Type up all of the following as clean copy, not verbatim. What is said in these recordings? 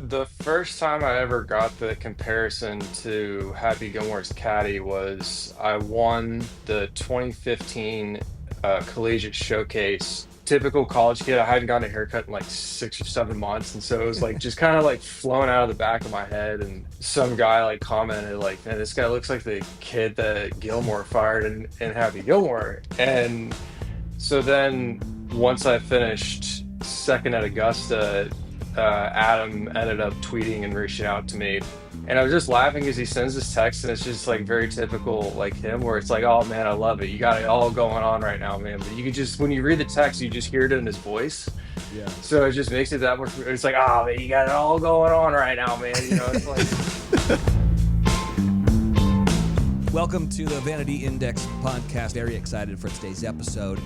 The first time I ever got the comparison to Happy Gilmore's caddy was I won the 2015 Collegiate Showcase. Typical college kid, I hadn't gotten a haircut in like 6 or 7 months, and so it was like just kind of like flowing out of the back of my head. And some guy like commented like, "Man, this guy looks like the kid that Gilmore fired in Happy Gilmore." And so then once I finished second at Augusta, Adam ended up tweeting and reaching out to me. And I was just laughing as he sends this text, and it's just like very typical like him, where it's like, "Oh man, I love it. You got it all going on right now, man." But you could just, when you read the text, you just hear it in his voice. Yeah. So it just makes it that much. It's like, "Oh man, you got it all going on right now, man." It's like. Welcome to the Vanity Index podcast. Very excited for today's episode.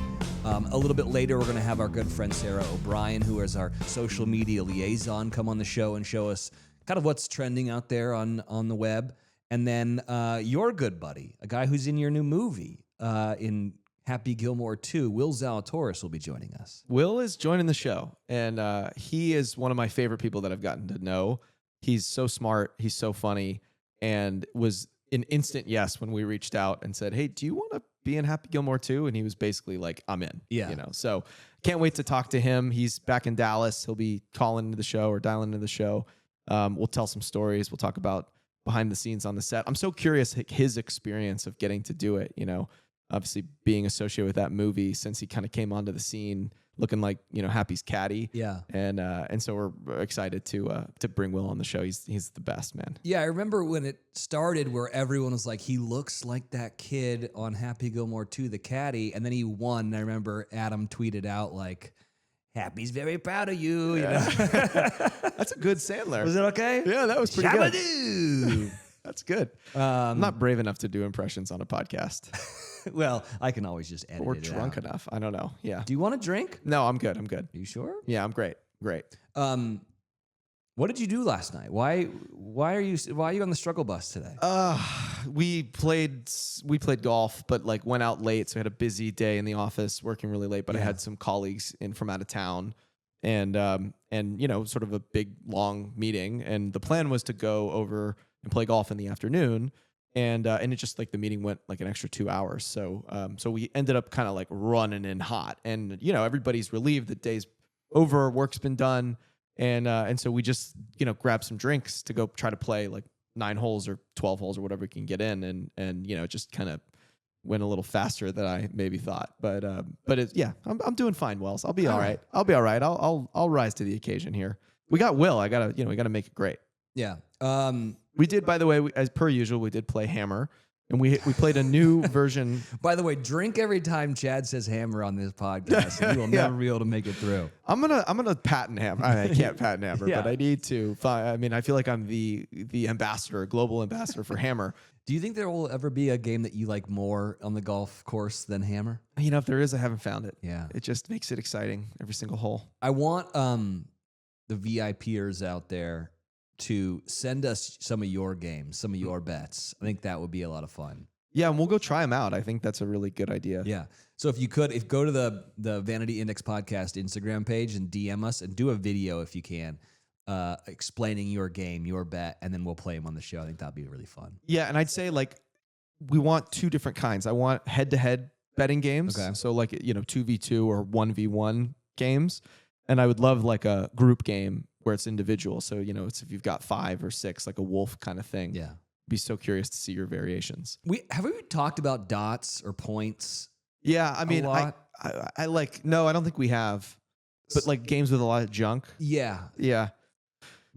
A little bit later, we're going to have our good friend Sarah O'Brien, who is our social media liaison, come on the show and show us kind of what's trending out there on the web. And then your good buddy, a guy who's in your new movie, in Happy Gilmore 2, Will Zalatoris will be joining us. Will is joining the show, and he is one of my favorite people that I've gotten to know. He's so smart, he's so funny, and was an instant yes when we reached out and said, "Hey, do you want to be in Happy Gilmore 2?" And he was basically like, "I'm in." Yeah. So can't wait to talk to him. He's back in Dallas. He'll be calling into the show or dialing into the show. We'll tell some stories. We'll talk about behind the scenes on the set. I'm so curious his experience of getting to do it. Obviously being associated with that movie since he kind of came onto the scene looking like, Happy's caddy. Yeah. And so we're excited to bring Will on the show. He's the best, man. Yeah, I remember when it started where everyone was like, he looks like that kid on Happy Gilmore 2, the caddy, and then he won. And I remember Adam tweeted out like, "Happy's very proud of you." That's a good Sandler. Was it okay? Yeah, that was pretty good. Shabba-doo. That's good. I'm not brave enough to do impressions on a podcast. Well, I can always just edit Or it drunk out. enough. I don't know. Yeah. Do you want a drink? No, I'm good. Are you sure? Yeah, I'm great. Great. What did you do last night? Why are you on the struggle bus today? We played golf, but like went out late, so we had a busy day in the office, working really late. But I had some colleagues in from out of town, and sort of a big long meeting. And the plan was to go over and play golf in the afternoon, and it just like the meeting went like an extra 2 hours. So we ended up kind of like running in hot, and everybody's relieved the day's over, work's been done. And so we just, grabbed some drinks to go try to play like 9 holes or 12 holes or whatever we can get in. And it just kind of went a little faster than I maybe thought. But I'm doing fine, Wells. I'll be all right. I'll rise to the occasion here. We got Will. We got to make it great. Yeah. We did, by the way, as per usual, we did play Hammer. And we played a new version. By the way, drink every time Chad says hammer on this podcast. And you will never be able to make it through. I'm gonna patent Hammer. I can't patent Hammer, Yeah. but I need to. I feel like I'm the ambassador, global ambassador for Hammer. Do you think there will ever be a game that you like more on the golf course than hammer? If there is, I haven't found it. Yeah. It just makes it exciting every single hole. I want the VIPers out there to send us some of your games, some of your bets. I think that would be a lot of fun. Yeah, and we'll go try them out. I think that's a really good idea. Yeah. So if go to the Vanity Index podcast Instagram page and DM us and do a video if you can, explaining your game, your bet, and then we'll play them on the show. I think that'd be really fun. Yeah, and I'd say like we want 2 different kinds. I want head-to-head betting games. Okay. So like 2v2 or 1v1 games, and I would love like a group game where it's individual. So, it's if you've got 5 or 6, like a wolf kind of thing. Yeah. Be so curious to see your variations. Have we talked about dots or points? Yeah, I mean, lot? I like, no, I don't think we have, but like games with a lot of junk. Yeah. Yeah.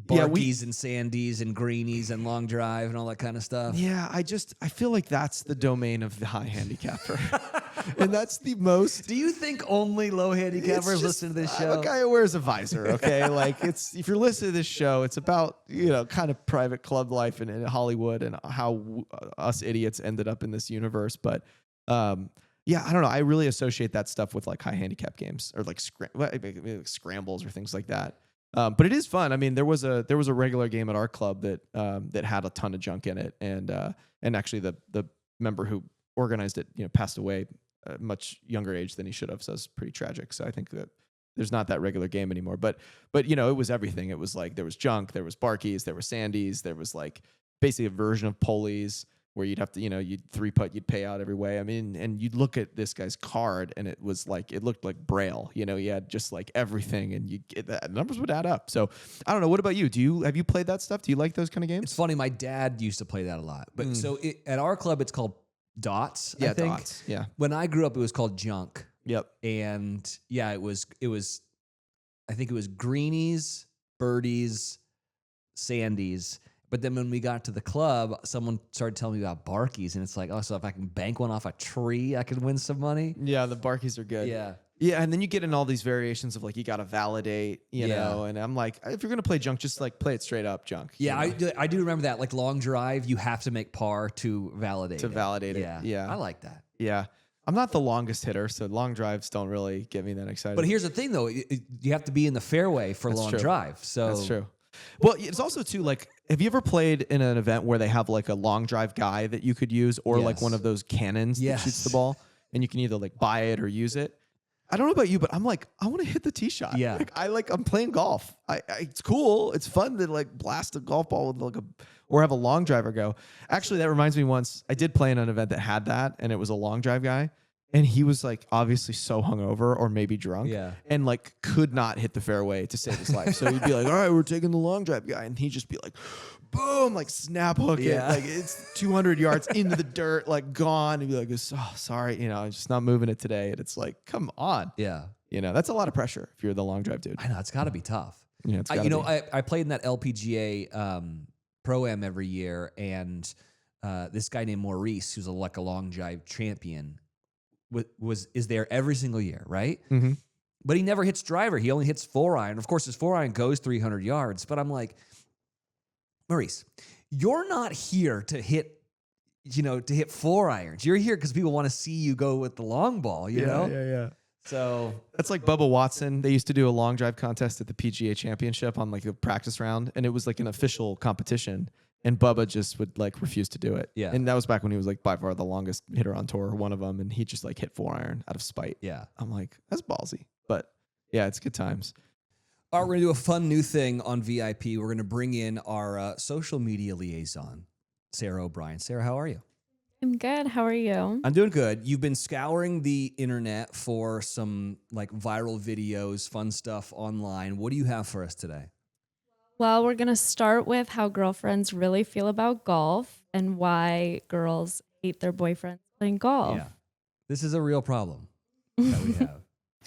Barkies and Sandies and Greenies and Long Drive and all that kind of stuff. Yeah, I feel like that's the domain of the high handicapper. And that's the most. Do you think only low handicappers listen to this show? I'm a guy who wears a visor, okay? Like if you're listening to this show, it's about, kind of private club life in Hollywood and how us idiots ended up in this universe. But I don't know. I really associate that stuff with like high handicap games or like scrambles or things like that. But it is fun. I mean, there was a regular game at our club that had a ton of junk in it, and actually the member who organized it, passed away at a much younger age than he should have. So it's pretty tragic. So I think that there's not that regular game anymore. But you know, it was everything. It was like there was junk, there was barkies, there were sandies, there was like basically a version of polies where you'd have to, you know, you'd 3-putt, you'd pay out every way. I mean, and you'd look at this guy's card and it was like, it looked like Braille, you know, he had just like everything and the numbers would add up. So I don't know. What about you? Have you played that stuff? Do you like those kind of games? It's funny. My dad used to play that a lot. But so at our club, it's called Dots. I think. Dots. Yeah. When I grew up, it was called Junk. Yep. And yeah, it was, I think it was greenies, birdies, sandies. But then when we got to the club, someone started telling me about barkies, and it's like, oh, so if I can bank one off a tree, I can win some money. Yeah, the barkies are good. Yeah. Yeah, and then you get in all these variations of like you got to validate, you know, and I'm like, if you're gonna play junk, just like play it straight up junk. Yeah, you know? I do remember that. Like long drive, you have to make par to validate it. Yeah. I like that. Yeah. I'm not the longest hitter, so long drives don't really get me that excited. But here's the thing, though. You have to be in the fairway for long true. drive. So That's true. Well, it's also too like, have you ever played in an event where they have like a long drive guy that you could use, or like one of those cannons that shoots the ball, and you can either like buy it or use it? I don't know about you, but I'm like, I want to hit the tee shot. Yeah. I'm playing golf. It's cool. It's fun to like blast a golf ball with like or have a long driver go. Actually, that reminds me, once I did play in an event that had that, and it was a long drive guy. And he was like obviously so hungover or maybe drunk, and like could not hit the fairway to save his life. So he'd be like, "All right, we're taking the long drive guy," and he'd just be like, "Boom!" like snap hook it, like it's 200 yards into the dirt, like gone. And be like, "Oh, sorry, you know, I'm just not moving it today." And it's like, come on, you know, that's a lot of pressure if you're the long drive dude. I know it's got to be tough. Yeah, it's you know, I played in that LPGA Pro-Am every year, and this guy named Maurice, who's like a long drive champion, is there every single year, right? Mm-hmm. But he never hits driver. He only hits 4-iron. Of course, his 4-iron goes 300 yards. But I'm like, Maurice, you're not here to hit, you know, to hit 4-irons. You're here because people want to see you go with the long ball, you know? Yeah. So that's like Bubba Watson. They used to do a long drive contest at the PGA Championship on like a practice round, and it was like an official competition. And Bubba just would like refuse to do it. Yeah. And that was back when he was like by far the longest hitter on tour, one of them. And he just like hit 4-iron out of spite. Yeah. I'm like, that's ballsy. But yeah, it's good times. All right, we're going to do a fun new thing on VIP. We're going to bring in our social media liaison, Sarah O'Brien. Sarah, how are you? I'm good. How are you? I'm doing good. You've been scouring the internet for some like viral videos, fun stuff online. What do you have for us today? Well, we're going to start with how girlfriends really feel about golf and why girls hate their boyfriends playing golf. Yeah. This is a real problem that we have.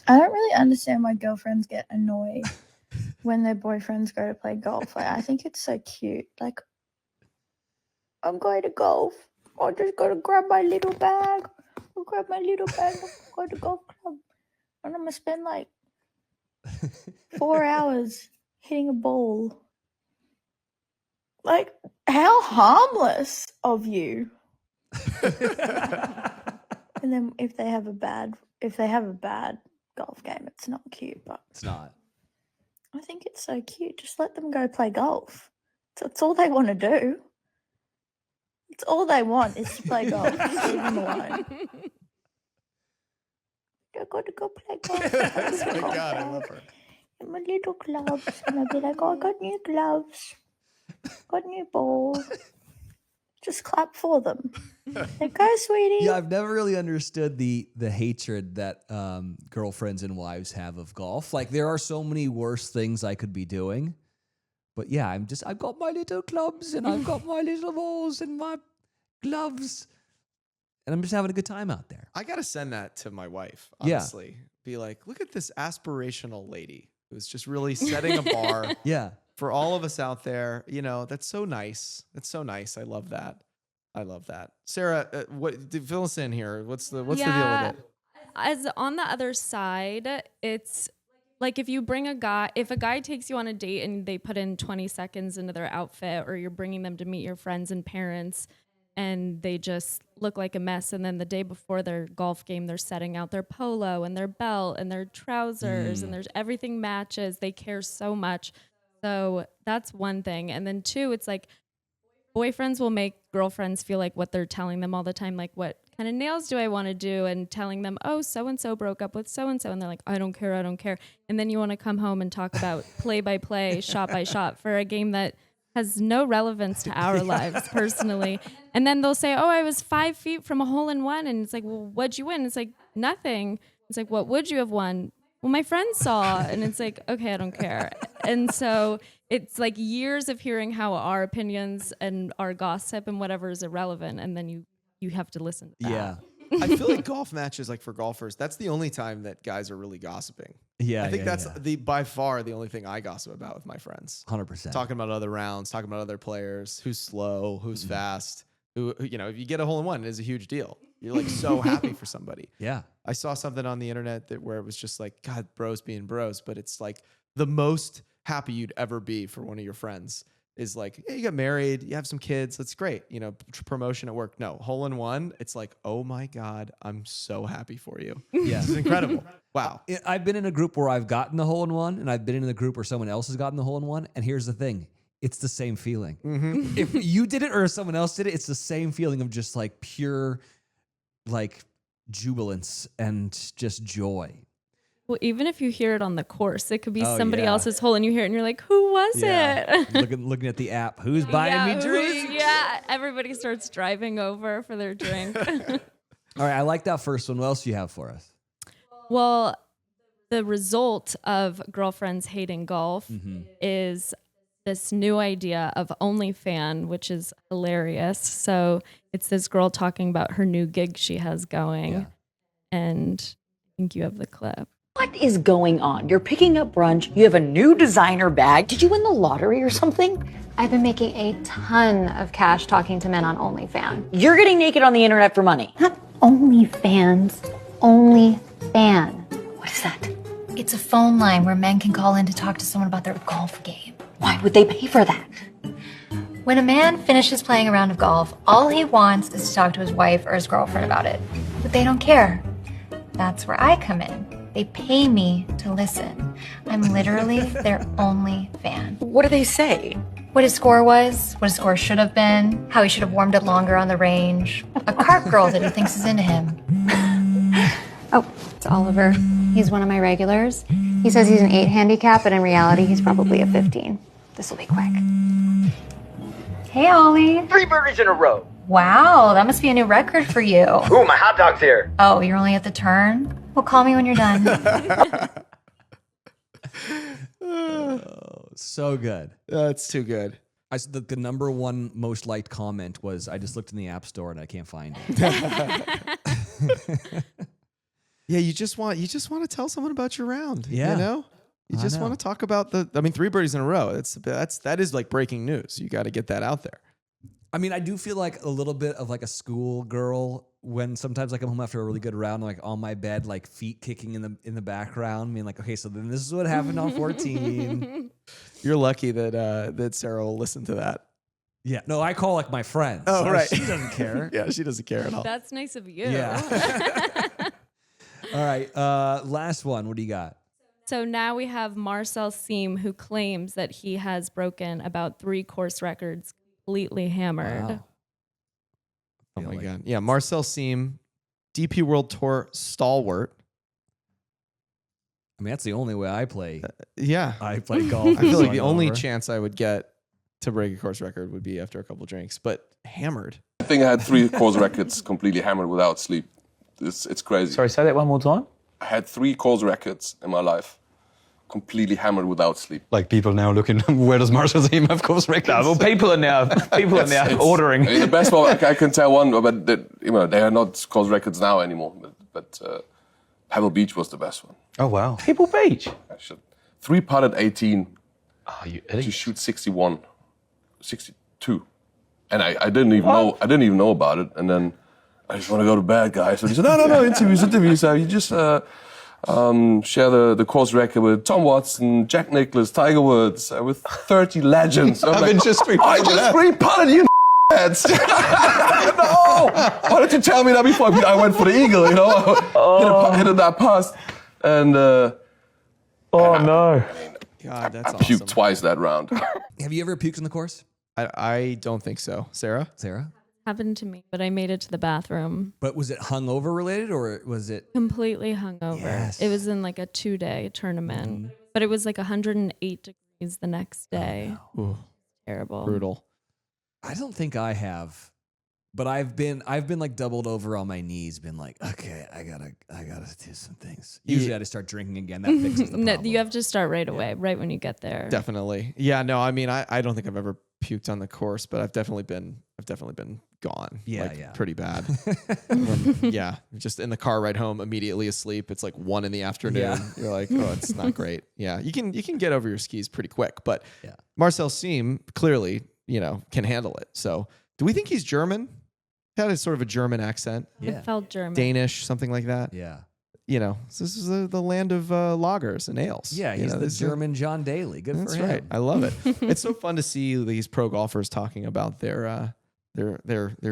I don't really understand why girlfriends get annoyed when their boyfriends go to play golf. Like, I think it's so cute. Like, I'm going to golf. I just got to grab my little bag. I'll grab my little bag and go to golf club. And I'm going to spend like 4 hours hitting a ball. Like, how harmless of you. And then if they have a bad golf game, it's not cute, but It's not. I think it's so cute. Just let them go play golf. That's all they want to do. It's all they want is to play golf. Just leave them alone. I got to go play golf. God, I love her. And my little gloves. And I'll be like, oh, I got new gloves. Got new ball. Just clap for them. Like, go, sweetie. Yeah, I've never really understood the hatred that girlfriends and wives have of golf. Like, there are so many worse things I could be doing. But yeah, I've got my little clubs and I've got my little balls and my gloves. And I'm just having a good time out there. I got to send that to my wife, Yeah. honestly. Be like, look at this aspirational lady who's just really setting a bar Yeah. for all of us out there. You know, that's so nice. That's so nice. I love that. Sarah, fill us in here. What's the deal with it? As on the other side, it's like if a guy takes you on a date and they put in 20 seconds into their outfit, or you're bringing them to meet your friends and parents and they just look like a mess, and then the day before their golf game they're setting out their polo and their belt and their trousers and there's everything matches. They care so much. So that's one thing. And then two, it's like boyfriends will make girlfriends feel like what they're telling them all the time, like what kind of nails do I want to do, and telling them, oh, so-and-so broke up with so-and-so, and they're like, I don't care. And then you want to come home and talk about play by play, shot by shot for a game that has no relevance to our lives personally. And then they'll say, oh, I was 5 feet from a hole-in-one, and it's like, well, what'd you win? It's like, nothing. It's like, what would you have won? Well, my friend saw, and it's like, okay, I don't care. And so it's like years of hearing how our opinions and our gossip and whatever is irrelevant, and then you have to listen to that. Yeah. I feel like golf matches, like for golfers, that's the only time that guys are really gossiping. Yeah. I think that's by far the only thing I gossip about with my friends. 100%. Talking about other rounds, talking about other players, who's slow, who's fast, who, you know, if you get a hole in one, it is a huge deal. You're like so happy for somebody. Yeah. I saw something on the internet where it was just like, God, bros being bros, but it's like the most happy you'd ever be for one of your friends is like, hey, you got married, you have some kids, that's great. You know, promotion at work. No, hole in one. It's like, oh my God, I'm so happy for you. Yeah. This is incredible. Wow. I've been in a group where I've gotten the hole in one, and I've been in a group where someone else has gotten the hole in one. And here's the thing. It's the same feeling. Mm-hmm. If you did it or someone else did it, it's the same feeling of just like pure, like jubilance and just joy. Well, even if you hear it on the course, it could be Oh, somebody yeah. else's hole, and you hear it, and you're like, "Who was it?" looking at the app. Who's buying me drinks? Yeah, everybody starts driving over for their drink. All right, I like that first one. What else do you have for us? Well, the result of girlfriends hating golf is this new idea of OnlyFans, which is hilarious. So it's this girl talking about her new gig she has going, and I think you have the clip. What is going on? You're picking up brunch. You have a new designer bag. Did you win the lottery or something? I've been making a ton of cash talking to men on OnlyFans. You're getting naked on the internet for money. Not OnlyFans, OnlyFan. What is that? It's a phone line where men can call in to talk to someone about their golf game. Why would they pay for that? When a man finishes playing a round of golf, all he wants is to talk to his wife or his girlfriend about it. But they don't care. That's where I come in. They pay me to listen. I'm literally their only fan. What do they say? What his score was, what his score should have been, how he should have warmed it longer on the range, a cart girl that he thinks is into him. Oh, it's Oliver. He's one of my regulars. He says he's an 8 handicap, but in reality, he's probably a 15. This will be quick. Hey, Ollie. 3 birdies in a row. Wow, that must be a new record for you. Ooh, my hot dog's here. Oh, you're only at the turn? Well, call me when you're done. So good. That's too good. The number one most liked comment was, I just looked in the app store and I can't find it. Yeah, you just want to tell someone about your round. Yeah. You know? You just want to talk about 3 birdies in a row. That is like breaking news. You got to get that out there. I mean, I do feel like a little bit of like a school girl when sometimes I come home after a really good round, like on my bed, like feet kicking in the background, being like, okay, so then this is what happened on 14. You're lucky that Sarah will listen to that. Yeah. No, I call like my friends. Oh, right. She doesn't care. Yeah, she doesn't care at all. That's nice of you. Yeah. All right. Last one. What do you got? So now we have Marcel Siem, who claims that he has broken about 3 course records completely hammered. Wow. Oh my God. Yeah, Marcel Siem, DP World Tour stalwart. I mean, that's the only way I play. Yeah. I play golf. I feel like the Hungover. only chance I would get to break a course record would be after a couple drinks, but hammered. I think I had 3 course records completely hammered without sleep. It's crazy. Sorry, say that one more time. I had 3 course records in my life, completely hammered without sleep. Like people now looking, where does Marcel Siem have course records? No, well, people are now ordering. I mean, the best one I can tell one, but they are not course records now anymore. But Pebble Beach was the best one. Oh wow. People Beach. I should 3 putt at 18 Oh, you to idiot. shoot 61, 62, and I didn't even know. I didn't even know about it, and then I just want to go to bed, guys. So he said, no, interviews. So you just share the course record with Tom Watson, Jack Nicklaus, Tiger Woods, with 30 legends. I'm like, I just re-putted you, heads. No! Why didn't you tell me that before I went for the eagle? You know, hit it that pass, and Oh, no. God, that's I awesome. puked twice that round. Have you ever puked on the course? I don't think so. Sarah? Happened to me, but I made it to the bathroom But was it hungover related or was it? completely hungover. Yes. It was in like a 2-day tournament, but it was like 108 degrees the next day. Ooh, Terrible. brutal. I don't think I have, but I've been like doubled over on my knees, been like, okay, I gotta do some things. Usually I just start drinking again. That fixes the No, problem. you have to start right away, right when you get there. Definitely. Yeah, no, I mean, I don't think I've ever puked on the course, but I've definitely been gone. Yeah, like, yeah. pretty bad. Yeah, just in the car ride home, immediately asleep. It's like 1 PM. Yeah. You're like, oh, it's not great. Yeah, you can get over your skis pretty quick, but Yeah. Marcel Siem clearly, can handle it. So, do we think he's German? Had a sort of a German accent, Yeah. It felt German. Danish, something like that. Yeah. So this is the land of lagers and ales. Yeah, he's the this is- German John Daly. Good That's for him. right. I love it. It's so fun to see these pro golfers talking about their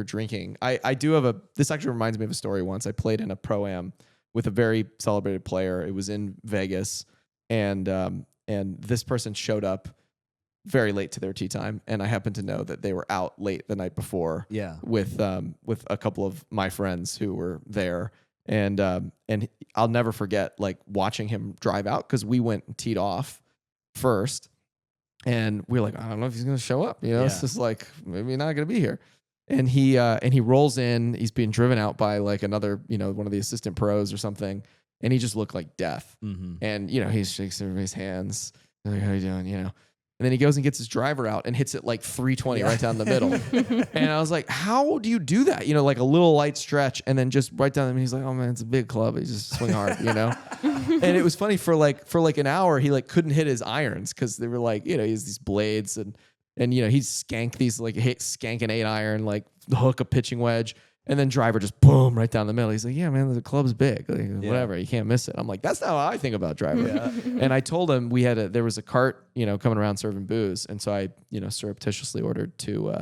drinking. I do have this actually reminds me of a story once. I played in a pro-am with a very celebrated player. It was in Vegas, and this person showed up very late to their tee time, and I happened to know that they were out late the night before. Yeah. With a couple of my friends who were there. And I'll never forget like watching him drive out because we went and teed off first, and we were like, I don't know if he's gonna show up. It's just like maybe not gonna be here. And he rolls in. He's being driven out by like another one of the assistant pros or something, and he just looked like death. Mm-hmm. And he shakes everybody's hands. They're like, how you doing? And then he goes and gets his driver out and hits it like 320 right down the middle. And I was like, how do you do that? Like a little light stretch and then just right down. And he's like, oh man, it's a big club. He just swing hard, And it was funny for like an hour, he like couldn't hit his irons because they were like, he has these blades and he'd skank these skank an 8-iron, like hook a pitching wedge. And then driver just boom right down the middle. He's like, yeah, man, the club's big. Like, whatever, you can't miss it. I'm like, that's not how I think about driver. And I told him there was a cart, coming around serving booze. And so I, surreptitiously ordered 2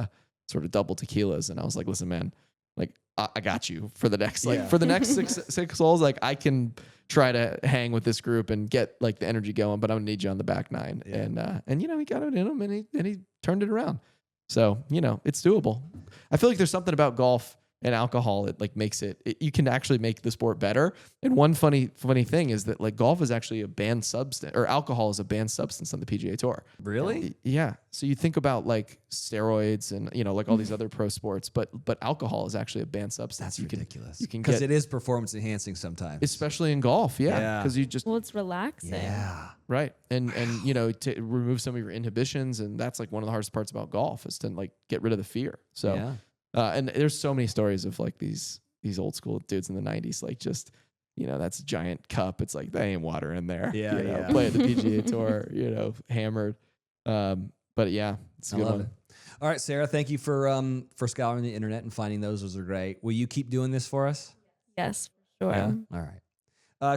sort of double tequilas. And I was like, listen, man, like I got you for the next, for the next six holes. Like I can try to hang with this group and get like the energy going, but I'm gonna need you on the back 9. Yeah. And he got it in him and he turned it around. So, it's doable. I feel like there's something about golf and alcohol, it like makes it you can actually make the sport better. And one funny thing is that like golf is actually a banned substance, or alcohol is a banned substance on the PGA Tour. Really? Yeah. So you think about like steroids and like all these other pro sports, but alcohol is actually a banned substance. That's ridiculous. You can because get, it is performance enhancing sometimes, especially in golf. Yeah. Because you just Well, it's relaxing. yeah. right. And to remove some of your inhibitions, and that's like one of the hardest parts about golf is to like get rid of the fear. So. Yeah. And there's so many stories of like these old school dudes in the 90s, like just, that's a giant cup. It's like, they ain't water in there. Yeah, Play at the PGA Tour, hammered. But yeah, it's a I good love one. it. All right, Sarah, thank you for scouring the internet and finding those. Those are great. Will you keep doing this for us? Yes, for sure. Yeah. All right.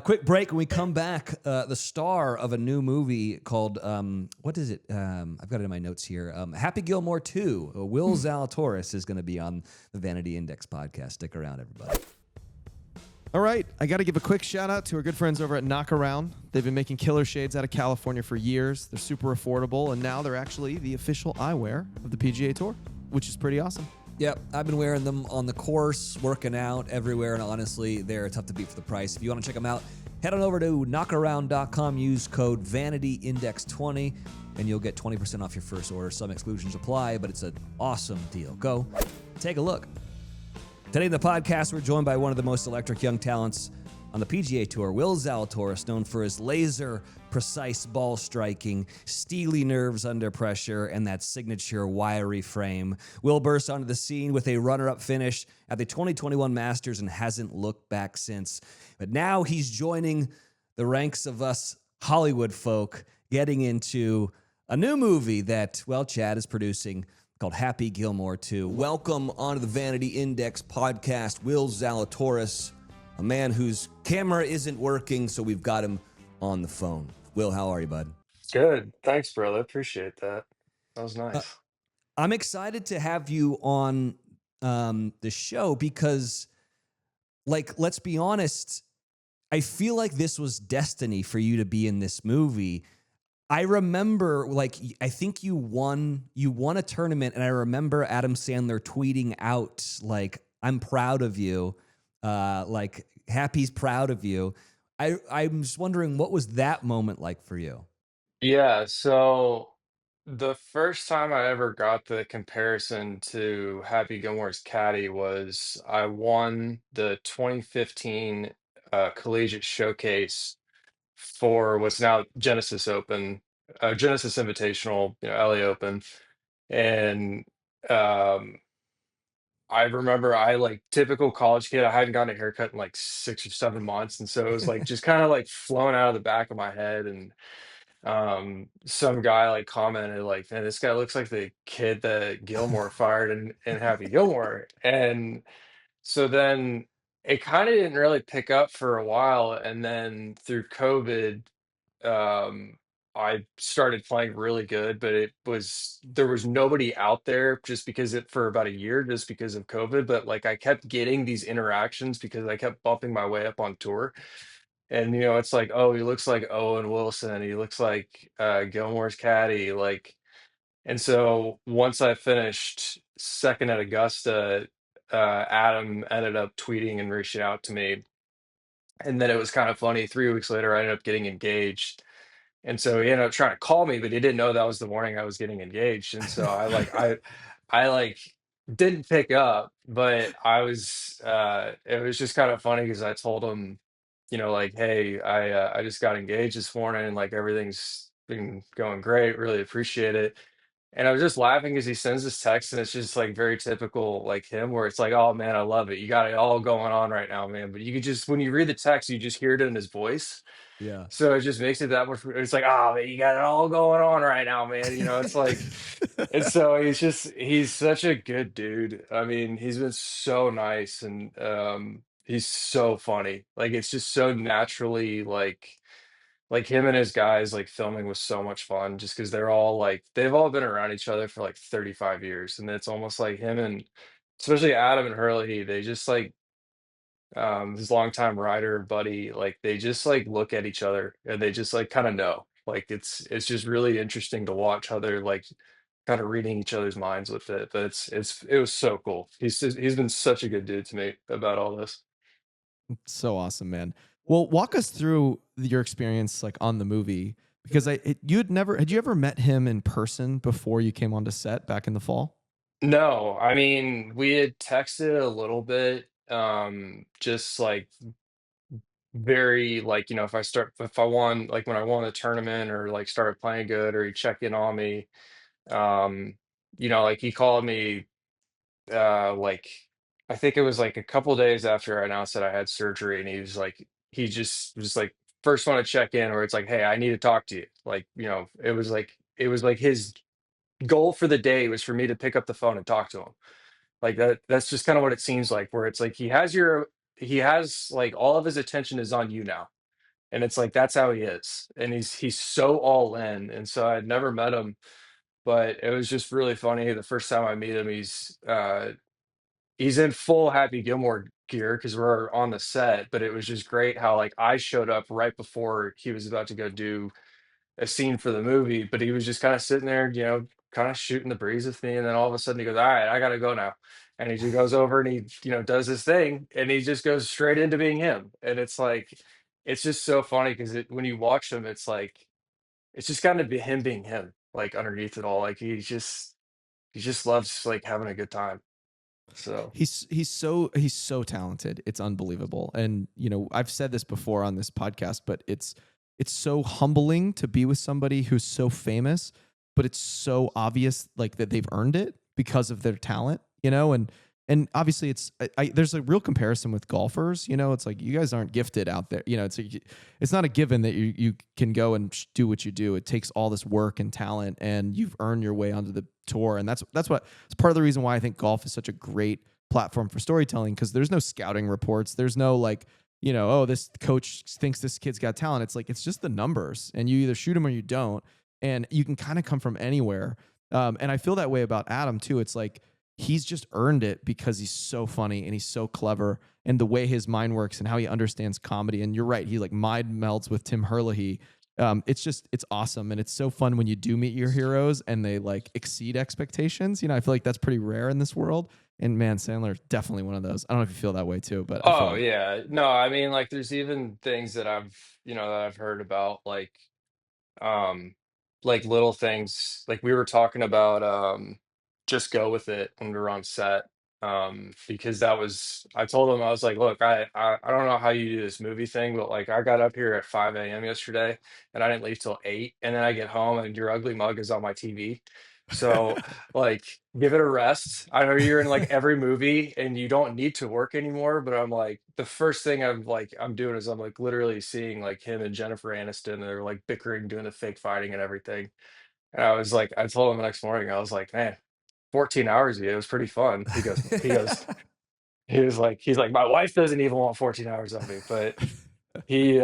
Quick break. When we come back, the star of a new movie called, what is it? I've got it in my notes here. Happy Gilmore 2. Will Zalatoris is going to be on the Vanity Index podcast. Stick around, everybody. All right. I got to give a quick shout out to our good friends over at Knockaround. They've been making killer shades out of California for years. They're super affordable, and now they're actually the official eyewear of the PGA Tour, which is pretty awesome. Yep, I've been wearing them on the course, working out everywhere, and honestly, they're tough to beat for the price. If you want to check them out, head on over to knockaround.com, use code VanityIndex20, and you'll get 20% off your first order. Some exclusions apply, but it's an awesome deal. Go take a look. Today in the podcast, we're joined by one of the most electric young talents on the PGA Tour, Will Zalatoris, known for his laser-precise ball striking, steely nerves under pressure, and that signature wiry frame. Will burst onto the scene with a runner-up finish at the 2021 Masters and hasn't looked back since. But now he's joining the ranks of us Hollywood folk, getting into a new movie that, well, Chad is producing called Happy Gilmore 2. Welcome onto the Vanity Index podcast, Will Zalatoris, a man whose camera isn't working, so we've got him on the phone. Will, how are you, bud? Good. Thanks, brother. Appreciate that. That was nice. I'm excited to have you on the show because, like, let's be honest, I feel like this was destiny for you to be in this movie. I remember, like, I think you won a tournament, and I remember Adam Sandler tweeting out, like, "I'm proud of you," like, Happy's proud of you. I'm just wondering, what was that moment like for you? Yeah, so the first time I ever got the comparison to Happy Gilmore's caddy was I won the 2015 Collegiate Showcase for what's now Genesis Open, Genesis Invitational, LA Open, and um, I remember I like typical college kid. I hadn't gotten a haircut in like 6 or 7 months, and so it was like just kind of like flowing out of the back of my head. And some guy like commented like, "Man, this guy looks like the kid that Gilmore fired in Happy Gilmore." And so then it kind of didn't really pick up for a while, and then through COVID, um, I started playing really good, but there was nobody out there just because it for about a year just because of COVID. But like I kept getting these interactions because I kept bumping my way up on tour. And it's like, oh, he looks like Owen Wilson, he looks like Gilmore's caddy, like. And so once I finished second at Augusta, Adam ended up tweeting and reaching out to me. And then it was kind of funny. 3 weeks later, I ended up getting engaged. And so he ended up trying to call me, but he didn't know that was the morning I was getting engaged. And so I like didn't pick up, but it was just kind of funny because I told him, like, hey, I just got engaged this morning and like everything's been going great. Really appreciate it. And I was just laughing as he sends this text, and it's just like very typical, like him, where it's like, "Oh man, I love it. You got it all going on right now, man." But you could just, when you read the text, you just hear it in his voice. Yeah. So it just makes it that much. It's like, "Oh man, you got it all going on right now, man." It's like, and so he's such a good dude. I mean, he's been so nice, and he's so funny. Like it's just so naturally like him and his guys like filming was so much fun just because they've all been around each other for like 35 years, and it's almost like him and especially Adam and Hurley, they just like his longtime rider buddy, like they just like look at each other and they just like kind of know, like it's just really interesting to watch how they're like kind of reading each other's minds with it. But it was so cool. He's been such a good dude to me about all this. So awesome, man. Well, walk us through your experience like on the movie because had you ever met him in person before you came onto set back in the fall? No, I mean, we had texted a little bit, just like very like, if I won, like when I won the tournament or like started playing good or he checked in on me, um, like he called me, like, I think it was like a couple days after I announced that I had surgery, and he was like, he just was like, first want to check in, or it's like, hey, I need to talk to you. Like, it was like his goal for the day was for me to pick up the phone and talk to him. Like that's just kind of what it seems like, where it's like he has like all of his attention is on you now. And it's like that's how he is. And he's so all in. And so I'd never met him, but it was just really funny. The first time I meet him, he's in full Happy Gilmore gear because we're on the set, but it was just great how like I showed up right before he was about to go do a scene for the movie, but he was just kind of sitting there, kind of shooting the breeze with me. And then all of a sudden he goes, "All right, I got to go now." And he just goes over and he, does his thing, and he just goes straight into being him. And it's like, it's just so funny because when you watch him, it's like, it's just kind of be him being him, like underneath it all. Like he just loves like having a good time. So, He's so talented. It's unbelievable. And I've said this before on this podcast, but it's so humbling to be with somebody who's so famous, but it's so obvious like that they've earned it because of their talent, and obviously there's a real comparison with golfers, it's like you guys aren't gifted out there, it's not a given that you can go and do what you do. It takes all this work and talent, and you've earned your way onto the tour. And that's part of the reason why I think golf is such a great platform for storytelling, because there's no scouting reports. There's no like, oh, this coach thinks this kid's got talent. It's like, it's just the numbers, and you either shoot them or you don't. And you can kind of come from anywhere. And I feel that way about Adam too. It's like, he's just earned it because he's so funny and he's so clever, and the way his mind works and how he understands comedy. And you're right. He like mind melds with Tim Herlihy. it's awesome, and it's so fun when you do meet your heroes and they like exceed expectations. I feel like that's pretty rare in this world. And man, Sandler definitely one of those. I don't know if you feel that way too, but I feel Oh like yeah. No, I mean like there's even things that I've heard about um like little things like we were talking about just go with it when we were on set because that was I told him I was like look I don't know how you do this movie thing but like I got up here at 5 a.m. yesterday and I didn't leave till 8 and then I get home and your ugly mug is on my TV so like give it a rest. I know you're in like every movie and you don't need to work anymore but I'm like the first thing I'm doing is I'm like literally seeing like him and Jennifer Aniston and they're like bickering doing the fake fighting and everything and I was like I told him the next morning I was like man 14 hours ago. It was pretty fun. He's like, my wife doesn't even want 14 hours of me, but he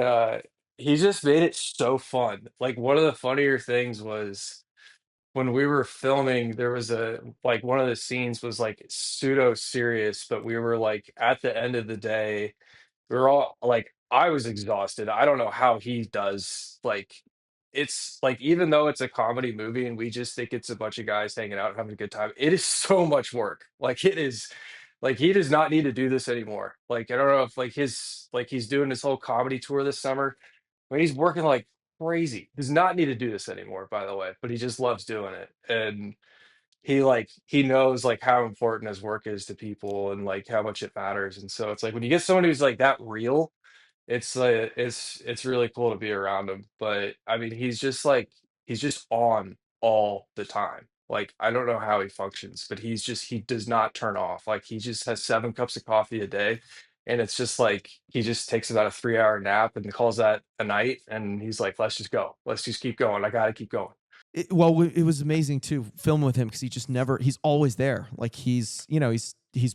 he just made it so fun. Like one of the funnier things was when we were filming, there was a like one of the scenes was like pseudo serious, but we were like at the end of the day we were all like I was exhausted. I don't know how he does like it's like even though it's a comedy movie and we just think it's a bunch of guys hanging out and having a good time, it is so much work. Like it is like he does not need to do this anymore. Like I don't know if like he's doing his whole comedy tour this summer, but he's working like crazy. Does not need to do this anymore, by the way, but he just loves doing it. And he knows like how important his work is to people and like how much it matters and so it's like when you get someone who's like that real it's really cool to be around him but I mean he's just on all the time like I don't know how he functions but he does not turn off like he just has 7 cups of coffee a day and it's just like he just takes about a 3 hour nap and calls that a night and he's like let's just keep going I gotta keep going. it was amazing to film with him because he's always there. Like he's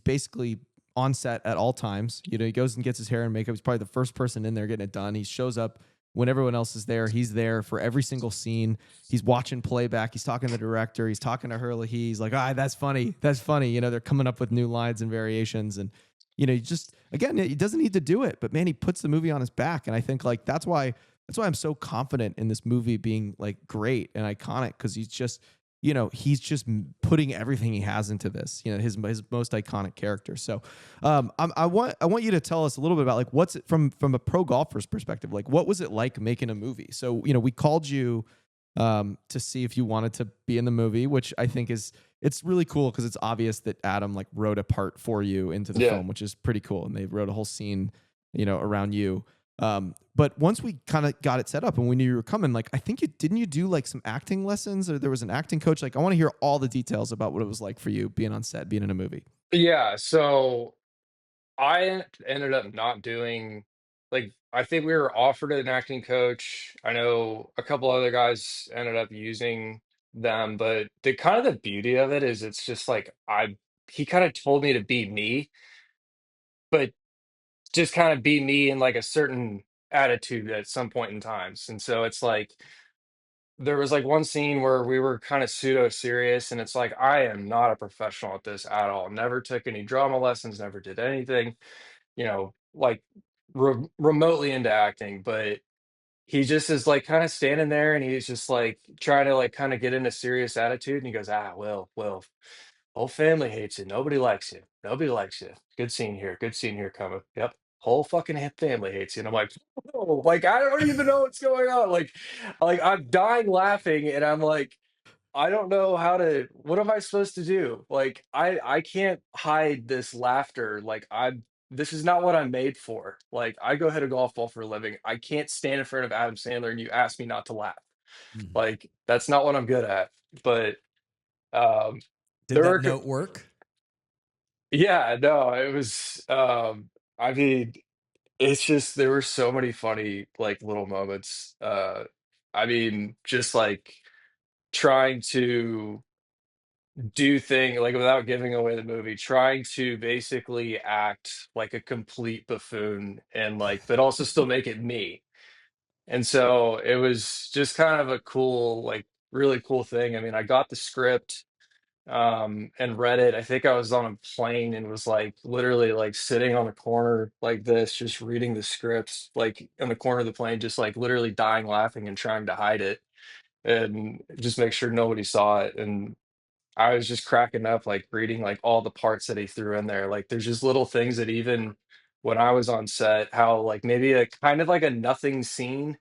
basically on set at all times. He goes and gets his hair and makeup. He's probably the first person in there getting it done. He shows up when everyone else is there. He's there for every single scene. He's watching playback. He's talking to the director. He's talking to Hurley. He's like, that's funny. That's funny. They're coming up with new lines and variations. And, he just, again, he doesn't need to do it, but man, he puts the movie on his back. And I think like, that's why I'm so confident in this movie being like great and iconic. Cause he's just putting everything he has into this, his most iconic character. So, I want you to tell us a little bit about like, what's it from a pro golfer's perspective? Like, what was it like making a movie? So, we called you, to see if you wanted to be in the movie, which I think it's really cool. Cause it's obvious that Adam like wrote a part for you into the film, which is pretty cool. And they wrote a whole scene, around you. But once we kind of got it set up and we knew you were coming, like, I think didn't you do like some acting lessons or there was an acting coach? Like, I want to hear all the details about what it was like for you being on set, being in a movie. Yeah, so I ended up not doing like I think we were offered an acting coach. I know a couple other guys ended up using them, but the beauty of it is it's just like I he kind of told me to be me, but just kind of be me in like a certain attitude at some point in times. And so it's like there was like one scene where we were kind of pseudo serious and it's like I am not a professional at this at all. Never took any drama lessons, never did anything like remotely into acting, but he just is like kind of standing there and he's just like trying to like kind of get in a serious attitude. And he goes, well, whole family hates you. Nobody likes you. Nobody likes you. Good scene here. Good scene here coming. Yep. Whole fucking family hates you. And I'm like, oh, like, I don't even know what's going on. Like I'm dying laughing and I'm like, I don't know what am I supposed to do? Like I can't hide this laughter. This is not what I'm made for. Like I go hit a golf ball for a living. I can't stand in front of Adam Sandler and you ask me not to laugh. Like that's not what I'm good at. But um Did there that were note work? yeah, no, it was I mean it's just there were so many funny like little moments. I mean just like trying to do thing like without giving away the movie trying to basically act like a complete buffoon and like but also still make it me and so it was just kind of a cool like really cool thing I mean I got the script and read it. I think I was on a plane and was like literally like sitting on the corner like this, just reading the scripts, like in the corner of the plane, just like literally dying laughing and trying to hide it and just make sure nobody saw it. And I was just cracking up, like reading like all the parts that he threw in there. Like there's just little things that even when I was on set, how like maybe a kind of like a nothing scene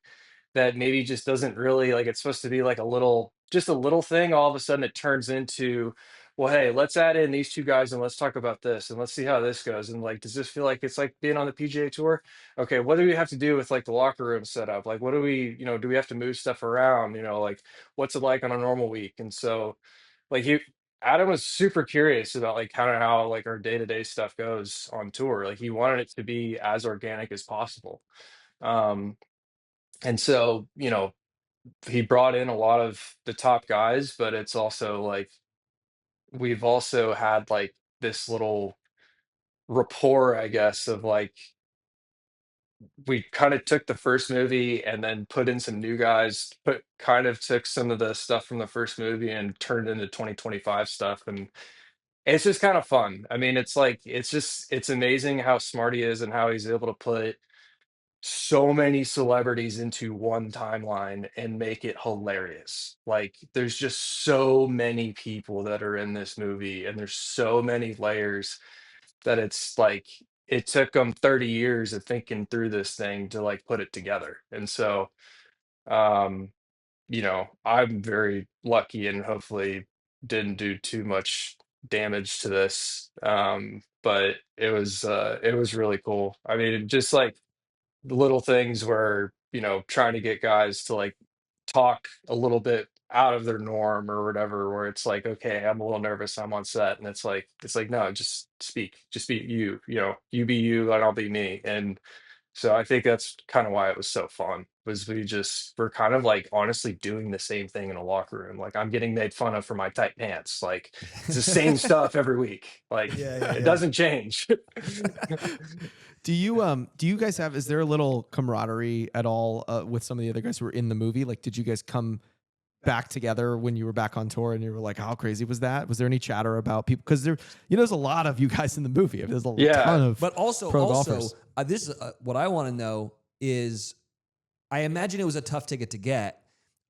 that maybe just doesn't really like it's supposed to be like a little just a little thing, all of a sudden it turns into, well, hey, let's add in these two guys and let's talk about this and let's see how this goes. And like, does this feel like it's like being on the PGA tour? Okay, what do we have to do with like the locker room setup? Like what do we, do we have to move stuff around? Like what's it like on a normal week? And so like you Adam was super curious about like kind of how like our day-to-day stuff goes on tour. Like he wanted it to be as organic as possible. Um, and so, he brought in a lot of the top guys, but it's also like we've also had like this little rapport, I guess, of like we kind of took the first movie and then put in some new guys, put kind of took some of the stuff from the first movie and turned into 2025 stuff. And it's just kind of fun. I mean, it's like it's amazing how smart he is and how he's able to put so many celebrities into one timeline and make it hilarious. Like there's just so many people that are in this movie and there's so many layers that it's like it took them 30 years of thinking through this thing to like put it together. And so um I'm very lucky and hopefully didn't do too much damage to this. But it was really cool. I mean, just like the little things where, trying to get guys to like talk a little bit out of their norm or whatever, where it's like, okay, I'm a little nervous, I'm on set, and it's like, no, just be you, you be you, and I'll be me. And so I think that's kind of why it was so fun, was we're kind of like honestly doing the same thing in a locker room. Like I'm getting made fun of for my tight pants. Like it's the same stuff every week. Like it doesn't change. Do you guys have, is there a little camaraderie at all with some of the other guys who were in the movie? Like, did you guys come back together when you were back on tour and you were like, how crazy was that? Was there any chatter about people? Because there's a lot of you guys in the movie. There's a ton of but also golfers. This what I want to know is, I imagine it was a tough ticket to get.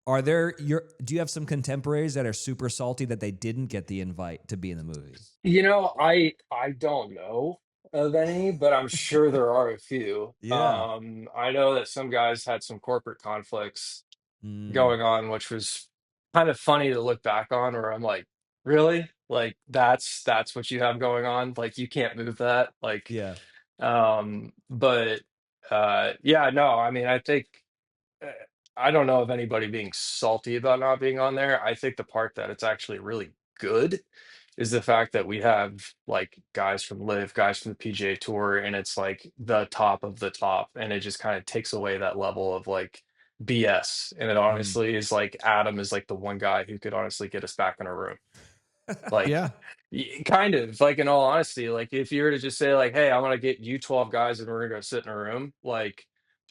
Do you have some contemporaries that are super salty that they didn't get the invite to be in the movie? I don't know of any, but I'm sure there are a few. Yeah. I know that some guys had some corporate conflicts going on, which was kind of funny to look back on, where I'm like, really? Like that's what you have going on? Like you can't move that? Like, Yeah. but yeah, no, I mean, I think uh, I don't know of anybody being salty about not being on there. I think the part that it's actually really good is the fact that we have like guys from Live, guys from the PGA Tour, and it's like the top of the top, and it just kind of takes away that level of like BS. And it honestly is like Adam is like the one guy who could honestly get us back in a room. Like, Yeah. kind of like in all honesty, like if you were to just say like, hey, I'm gonna get you 12 guys and we're gonna go sit in a room, like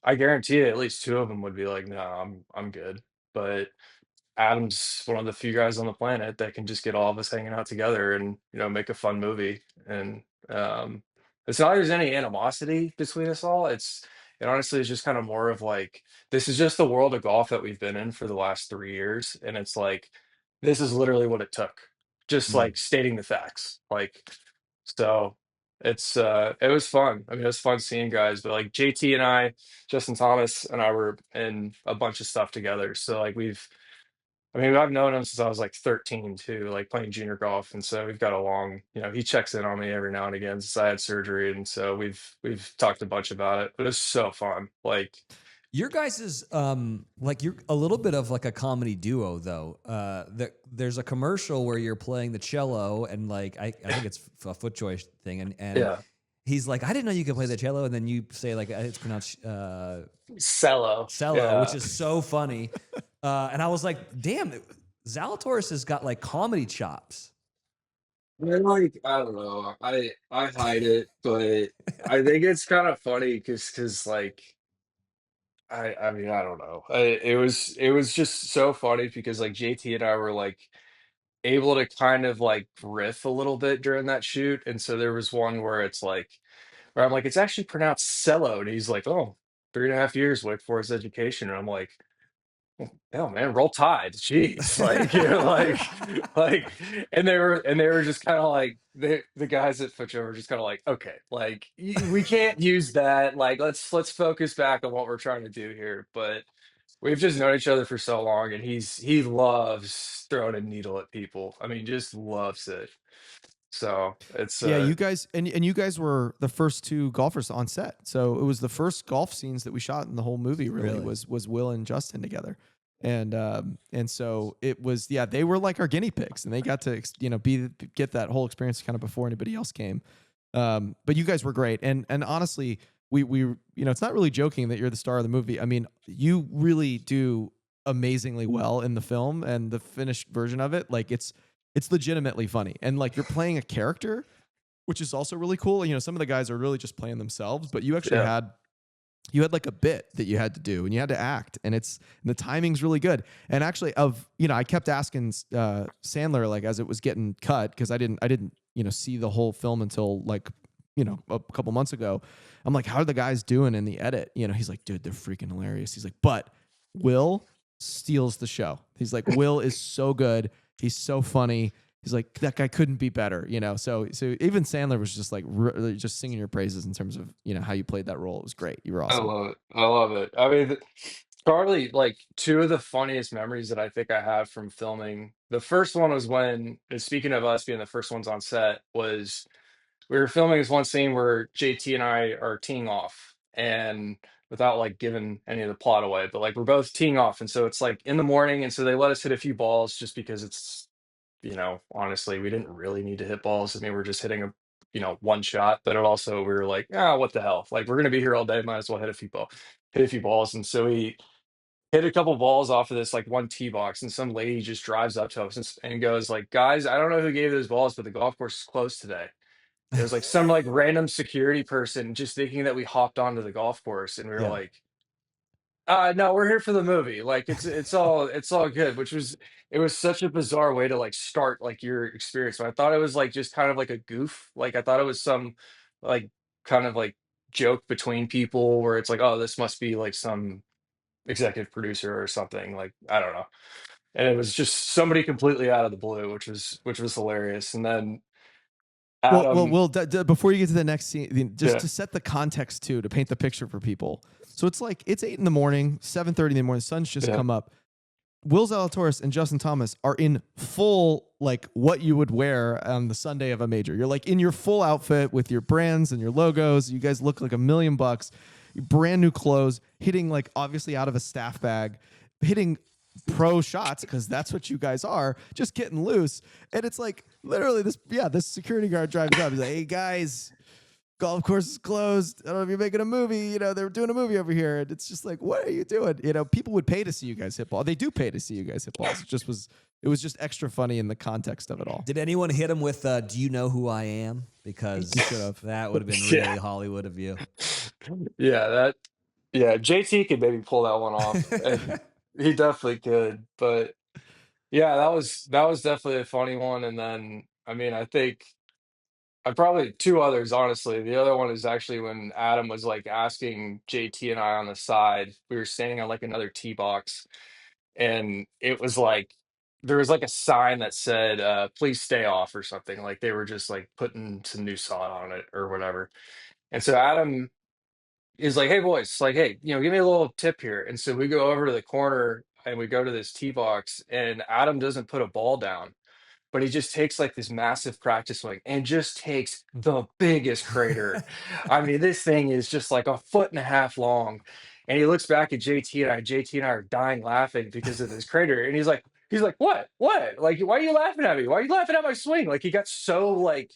I guarantee you at least two of them would be like, no, I'm good. But Adam's one of the few guys on the planet that can just get all of us hanging out together and make a fun movie. And it's not like there's any animosity between us all. It honestly is just kind of more of like this is just the world of golf that we've been in for the last 3 years, and it's like this is literally what it took. Just like stating the facts. Like so it was fun. I mean, it was fun seeing guys, but like JT and I, Justin Thomas and I were in a bunch of stuff together. So like I've known him since I was like 13 too, like playing junior golf. And so we've got a long, he checks in on me every now and again since I had surgery. And so we've talked a bunch about it, but it's so fun. Like your guys is like you're a little bit of like a comedy duo though. There's a commercial where you're playing the cello and like I think it's a foot choice thing and yeah. He's like, I didn't know you could play the cello, and then you say like it's pronounced cello, yeah. Which is so funny. And I was like, damn, Zalatoris has got like comedy chops. Like I don't know, I hide it, but I think it's kind of funny because like I mean I don't know, it was just so funny because like JT and I were like able to kind of like riff a little bit during that shoot. And so there was one where it's like, where I'm like, it's actually pronounced cello. And he's like, oh, 3.5 years, Wake Forest education. And I'm like, hell, man, roll tide. Jeez. Like, like, and they were just kind of like, the guys at Foot were just kind of like, okay, like, we can't use that. Like, let's focus back on what we're trying to do here. But we've just known each other for so long, and he loves throwing a needle at people. I mean, just loves it. So it's Yeah, you guys and you guys were the first two golfers on set. So it was the first golf scenes that we shot in the whole movie. Really, was Will and Justin together, and so it was. Yeah, they were like our guinea pigs, and they got to get that whole experience kind of before anybody else came. But you guys were great, and honestly, we it's not really joking that you're the star of the movie. I mean, you really do amazingly well in the film, and the finished version of it, like it's legitimately funny. And like you're playing a character, which is also really cool. Some of the guys are really just playing themselves, but you actually had like a bit that you had to do and you had to act, and the timing's really good. And actually I kept asking Sandler, like, as it was getting cut, because I didn't see the whole film until like a couple months ago. I'm like, how are the guys doing in the edit? He's like, dude, they're freaking hilarious. He's like, but Will steals the show. He's like, Will is so good. He's so funny. He's like, that guy couldn't be better, So even Sandler was just like just singing your praises in terms of how you played that role. It was great. You were I awesome. love it. I love it. I mean, probably like two of the funniest memories that I think I have from filming. The first one was when, and speaking of us being the first ones on set, was we were filming this one scene where JT and I are teeing off, and without like giving any of the plot away, but like we're both teeing off, and so it's like in the morning, and so they let us hit a few balls just because it's, honestly, we didn't really need to hit balls. I mean, we're just hitting one shot, but it also, we were like, what the hell? Like, we're gonna be here all day, might as well hit a few balls. And so we hit a couple balls off of this like one tee box, and some lady just drives up to us and goes like, guys, I don't know who gave those balls, but the golf course is closed today. It was like some like random security person just thinking that we hopped onto the golf course, and we were like, no, we're here for the movie. Like, it's all good, which was, it was such a bizarre way to like start like your experience. So I thought it was like just kind of like a goof. Like, I thought it was some like kind of like joke between people where it's like, oh, this must be like some executive producer or something. Like, I don't know. And it was just somebody completely out of the blue, which was hilarious. And then Adam, Well, before you get to the next scene, just yeah, to set the context too, to paint the picture for people. So it's like it's 8 a.m, 7:30 in the morning. The sun's just come up. Will Zalatoris and Justin Thomas are in full, like, what you would wear on the Sunday of a major. You're like in your full outfit with your brands and your logos. You guys look like $1 million. Brand new clothes, hitting like obviously out of a staff bag, hitting pro shots because that's what you guys are, just getting loose. And it's like literally this security guard drives up. He's like, hey guys, golf course is closed. I don't know if you're making a movie. They're doing a movie over here. And it's just like, what are you doing? People would pay to see you guys hit balls. They do pay to see you guys hit balls. It was just extra funny in the context of it all. Did anyone hit him with do you know who I am? Because that would have been really Hollywood of you. JT could maybe pull that one off. And he definitely could. But yeah, that was definitely a funny one. And then, I mean, I think I probably two others, honestly. The other one is actually when Adam was like asking JT and I on the side. We were standing on like another tee box, and it was like there was like a sign that said please stay off or something. Like, they were just like putting some new sod on it or whatever. And so Adam is like, hey boys, like, hey, give me a little tip here. And so we go over to the corner and we go to this tee box, and Adam doesn't put a ball down, but he just takes like this massive practice swing and just takes the biggest crater. I mean, this thing is just like 1.5 feet long. And he looks back at JT and I. JT and I are dying laughing because of this crater. And he's like, what? What? Like, why are you laughing at me? Why are you laughing at my swing? Like, he got so like,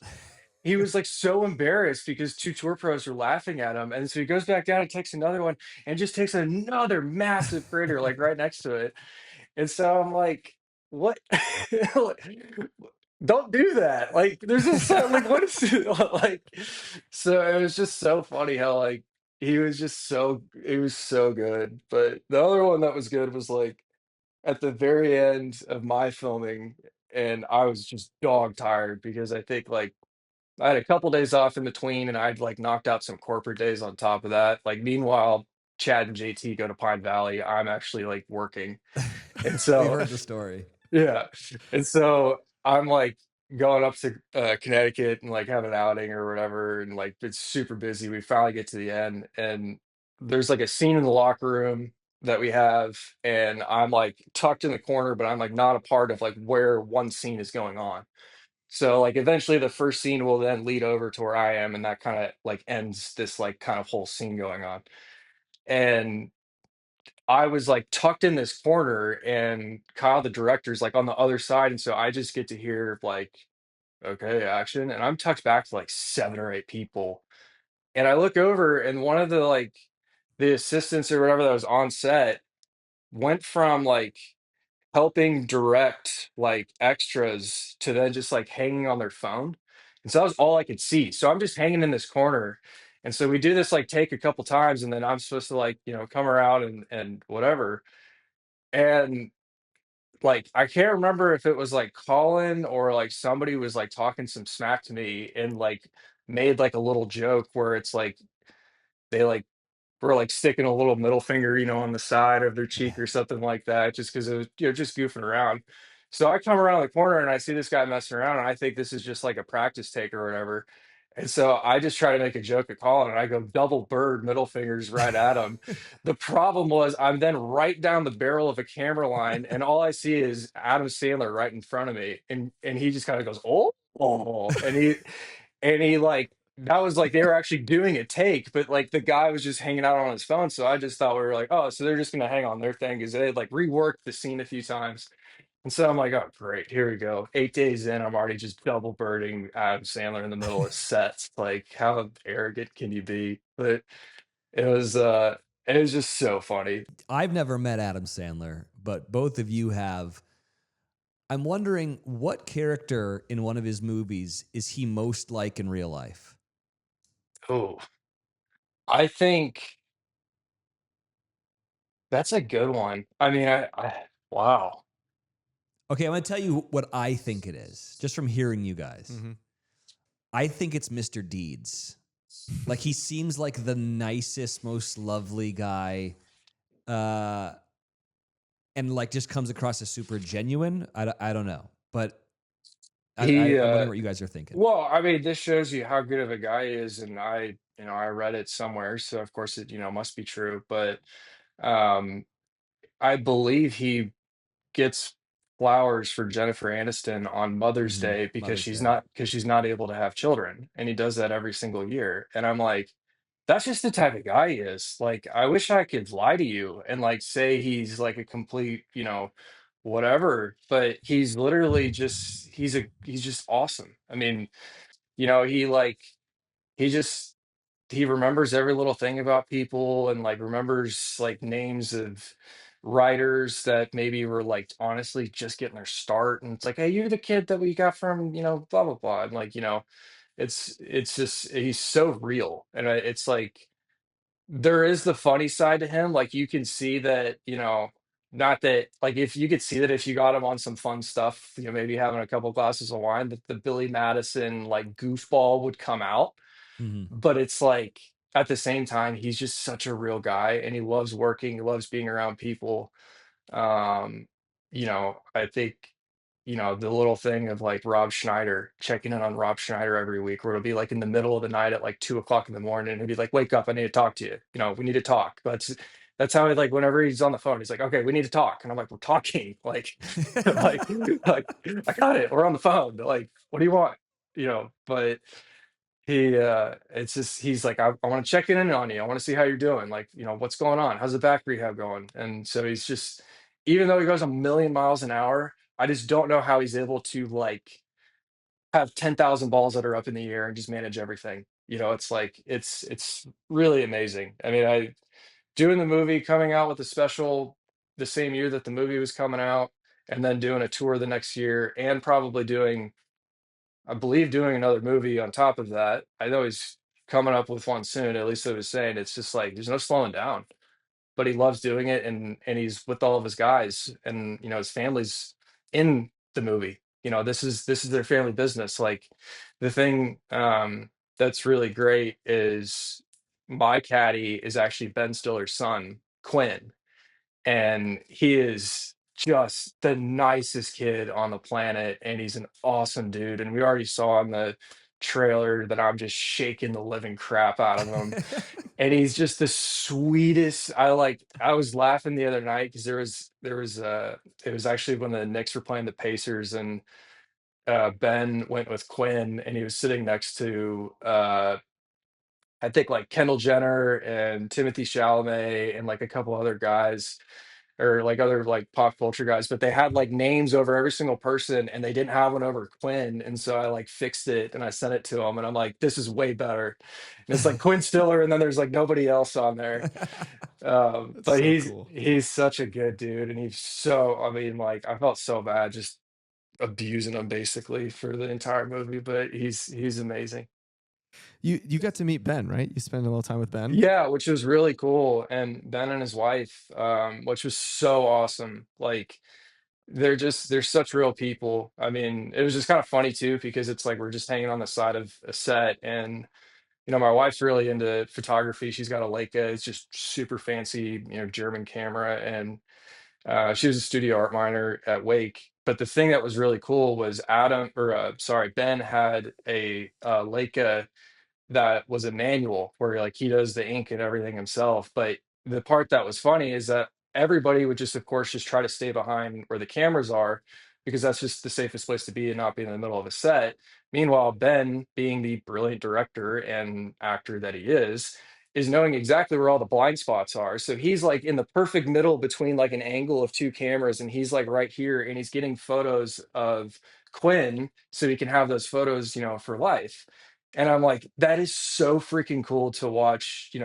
he was like so embarrassed because two tour pros were laughing at him. And so he goes back down and takes another one and just takes another massive crater like right next to it. And so I'm like, what? Don't do that. Like, there's just like, what is it? Like, so it was just so funny how like he was so good. But the other one that was good was like at the very end of my filming, and I was just dog tired because I think like I had a couple days off in between, and I'd like knocked out some corporate days on top of that. Like meanwhile, Chad and JT go to Pine Valley. I'm actually like working, and We've so heard the story. yeah, and so I'm like going up to Connecticut and like have an outing or whatever, and like it's super busy. We finally get to the end, and there's like a scene in the locker room that we have, and I'm like tucked in the corner, but I'm like not a part of like where one scene is going on. So like eventually the first scene will then lead over to where I am, and that kind of like ends this like kind of whole scene going on. And I was like tucked in this corner, and Kyle, the director's like on the other side, and so I just get to hear like, okay, action, and I'm tucked back to like 7 or 8 people, and I look over, and one of the like the assistants or whatever that was on set went from like helping direct like extras to then just like hanging on their phone. And so that was all I could see. So I'm just hanging in this corner. And so we do this like take a couple times, and then I'm supposed to like, come around and whatever. And like I can't remember if it was like Colin or like somebody was like talking some smack to me and like made like a little joke where it's like they like were like sticking a little middle finger, on the side of their cheek or something like that, just because it was, just goofing around. So I come around the corner and I see this guy messing around, and I think this is just like a practice take or whatever. And so I just try to make a joke at Colin, and I go double bird middle fingers right at him. The problem was I'm then right down the barrel of a camera line, and all I see is Adam Sandler right in front of me, and he just kind of goes, oh, and he like that was like they were actually doing a take, but like the guy was just hanging out on his phone. So I just thought we were like, oh, so they're just gonna hang on their thing because they had like reworked the scene a few times. And so I'm like, oh, great, here we go. 8 days in, I'm already just double birding Adam Sandler in the middle of sets. Like, how arrogant can you be? But it was it was just so funny. I've never met Adam Sandler, but both of you have. I'm wondering what character in one of his movies is he most like in real life? Oh, I think that's a good one. I mean, wow. Okay, I'm going to tell you what I think it is, just from hearing you guys. Mm-hmm. I think it's Mr. Deeds. Like, he seems like the nicest, most lovely guy, and like just comes across as super genuine. I don't know, but He I'm wondering what you guys are thinking. Well, I mean, this shows you how good of a guy he is, and I read it somewhere, so of course it, must be true. But um, I believe he gets flowers for Jennifer Aniston on Mother's Day because Mother's she's Day. not able to have children, and he does that every single year. And I'm like, that's just the type of guy he is. Like, I wish I could lie to you and like say he's like a complete, whatever, but he's literally just he's just awesome. I mean, he like he just he remembers every little thing about people, and like remembers like names of writers that maybe were like honestly just getting their start, and it's like, hey, you're the kid that we got from, blah blah blah. And like, it's just he's so real. And it's like there is the funny side to him. Like you can see that, not that like if you could see that if you got him on some fun stuff, maybe having a couple glasses of wine, that the Billy Madison like goofball would come out. Mm-hmm. But it's like at the same time, he's just such a real guy, and he loves working, he loves being around people. Um, I think, the little thing of like Rob Schneider, checking in on Rob Schneider every week, where it'll be like in the middle of the night at like 2 o'clock in the morning, and he'll be like, wake up, I need to talk to you. We need to talk. That's how he like whenever he's on the phone, he's like, okay, we need to talk. And I'm like, we're talking. Like, like I got it. We're on the phone. Like, what do you want? But it's just he's like, I want to check in on you. I want to see how you're doing. Like, what's going on? How's the back rehab going? And so he's just, even though he goes a million miles an hour, I just don't know how he's able to like have 10,000 balls that are up in the air and just manage everything. It's like it's really amazing. I mean, I doing the movie, coming out with a special the same year that the movie was coming out, and then doing a tour the next year, and probably doing, I believe, doing another movie on top of that. I know he's coming up with one soon. At least I was saying, it's just like there's no slowing down. But he loves doing it, and he's with all of his guys, and his family's in the movie. this is their family business. Like the thing that's really great is my caddy is actually Ben Stiller's son, Quinn, and he is just the nicest kid on the planet, and he's an awesome dude. And we already saw in the trailer that I'm just shaking the living crap out of him, and he's just the sweetest. I was laughing the other night because it was actually when the Knicks were playing the Pacers, and Ben went with Quinn, and he was sitting next to I think like Kendall Jenner and Timothy Chalamet and like a couple other guys, or like other like pop culture guys, but they had like names over every single person, and they didn't have one over Quinn. And so I like fixed it and I sent it to him, and I'm like, this is way better. And it's like Quinn Stiller, and then there's like nobody else on there. That's But so cool. he's such a good dude, and he's so, I mean, like I felt so bad just abusing him basically for the entire movie, but he's amazing. You got to meet Ben, right? You spent a little time with Ben. Yeah, which was really cool. And Ben and his wife, which was so awesome. Like they're such real people. I mean, it was just kind of funny too, because it's like we're just hanging on the side of a set, and my wife's really into photography. She's got a Leica, it's just super fancy, German camera, and she was a studio art minor at Wake. But the thing that was really cool was Ben had a Leica that was a manual where like he does the ink and everything himself. But the part that was funny is that everybody would just, of course, just try to stay behind where the cameras are, because that's just the safest place to be and not be in the middle of a set. Meanwhile, Ben, being the brilliant director and actor that he is knowing exactly where all the blind spots are. So he's like in the perfect middle between like an angle of two cameras, and he's like right here, and he's getting photos of Quinn so he can have those photos, for life. And I'm like, that is so freaking cool to watch,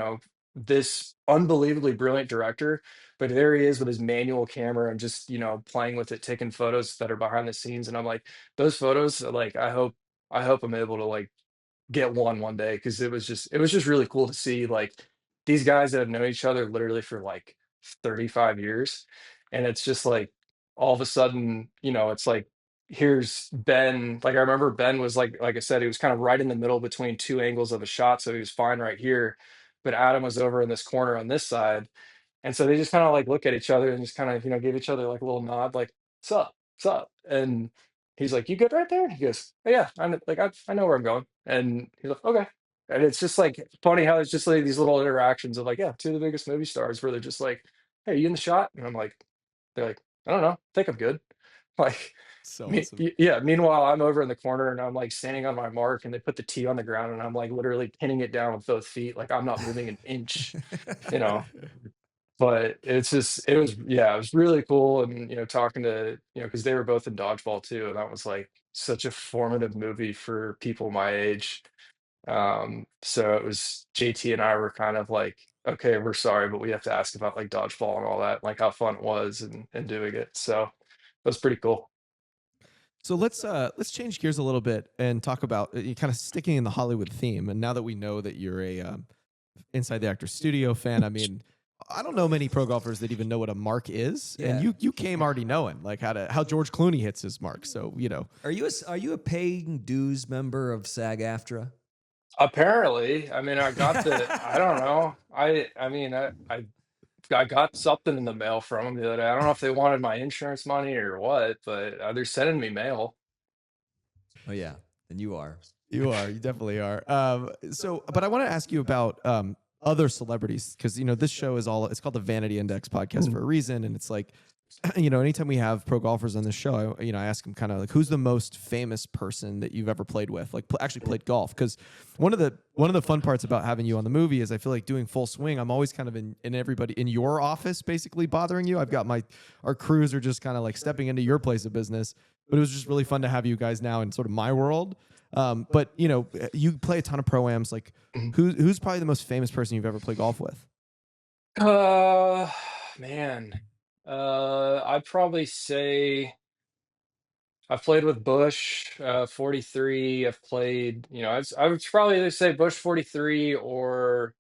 this unbelievably brilliant director. But there he is with his manual camera and just, playing with it, taking photos that are behind the scenes. And I'm like, those photos, like, I hope I'm able to like get one day, because it was just really cool to see like these guys that have known each other literally for like 35 years. And it's just like all of a sudden, it's like here's Ben. Like I remember Ben was like I said, he was kind of right in the middle between two angles of a shot, so he was fine right here. But Adam was over in this corner on this side, and so they just kind of like look at each other and just kind of, give each other like a little nod, like, "Sup, sup?" And he's like, "You good right there?" And he goes, "Oh, yeah, I know where I'm going." And he's like, "Okay." And it's just like funny how it's just like these little interactions of like, yeah, two of the biggest movie stars where they're just like, "Hey, you in the shot?" And I'm like, they're like, "I don't know. I think I'm good." Like, So awesome. yeah. Meanwhile, I'm over in the corner and I'm like standing on my mark, and they put the tee on the ground, and I'm like literally pinning it down with both feet. Like I'm not moving an inch, you know. But it was really cool. And talking to, because they were both in dodgeball too, and that was like such a formative movie for people my age. So it was, JT and I were kind of like, okay, we're sorry, but we have to ask about like dodgeball and all that, like how fun it was, and doing it. So it was pretty cool. So let's change gears a little bit and talk about you kind of sticking in the Hollywood theme. And now that we know that you're a Inside the Actor Studio fan, I mean, I don't know many pro golfers that even know what a mark is, Yeah. and you came already knowing like how George Clooney hits his mark. So Are you a paying dues member of SAG-AFTRA? Apparently, I mean, I don't know. I mean, I got something in the mail from them the other day. I don't know if they wanted my insurance money or what, but they're sending me mail. Oh yeah, and you are. you definitely are. But I want to ask you about other celebrities, because this show it's called the Vanity Index podcast for a reason, and it's like anytime we have pro golfers on this show, I ask them kind of like, who's the most famous person that you've ever played with, like actually played golf? Because one of the fun parts about having you on the movie is I feel like doing Full Swing, I'm always kind of in everybody in your office basically bothering you. I've got our crews are just kind of like stepping into your place of business, but it was just really fun to have you guys now in sort of my world. But you play a ton of pro-ams. Like who's probably the most famous person you've ever played golf with? Man, I'd probably say I've played with Bush, 43. I've played, I would probably either say Bush 43, or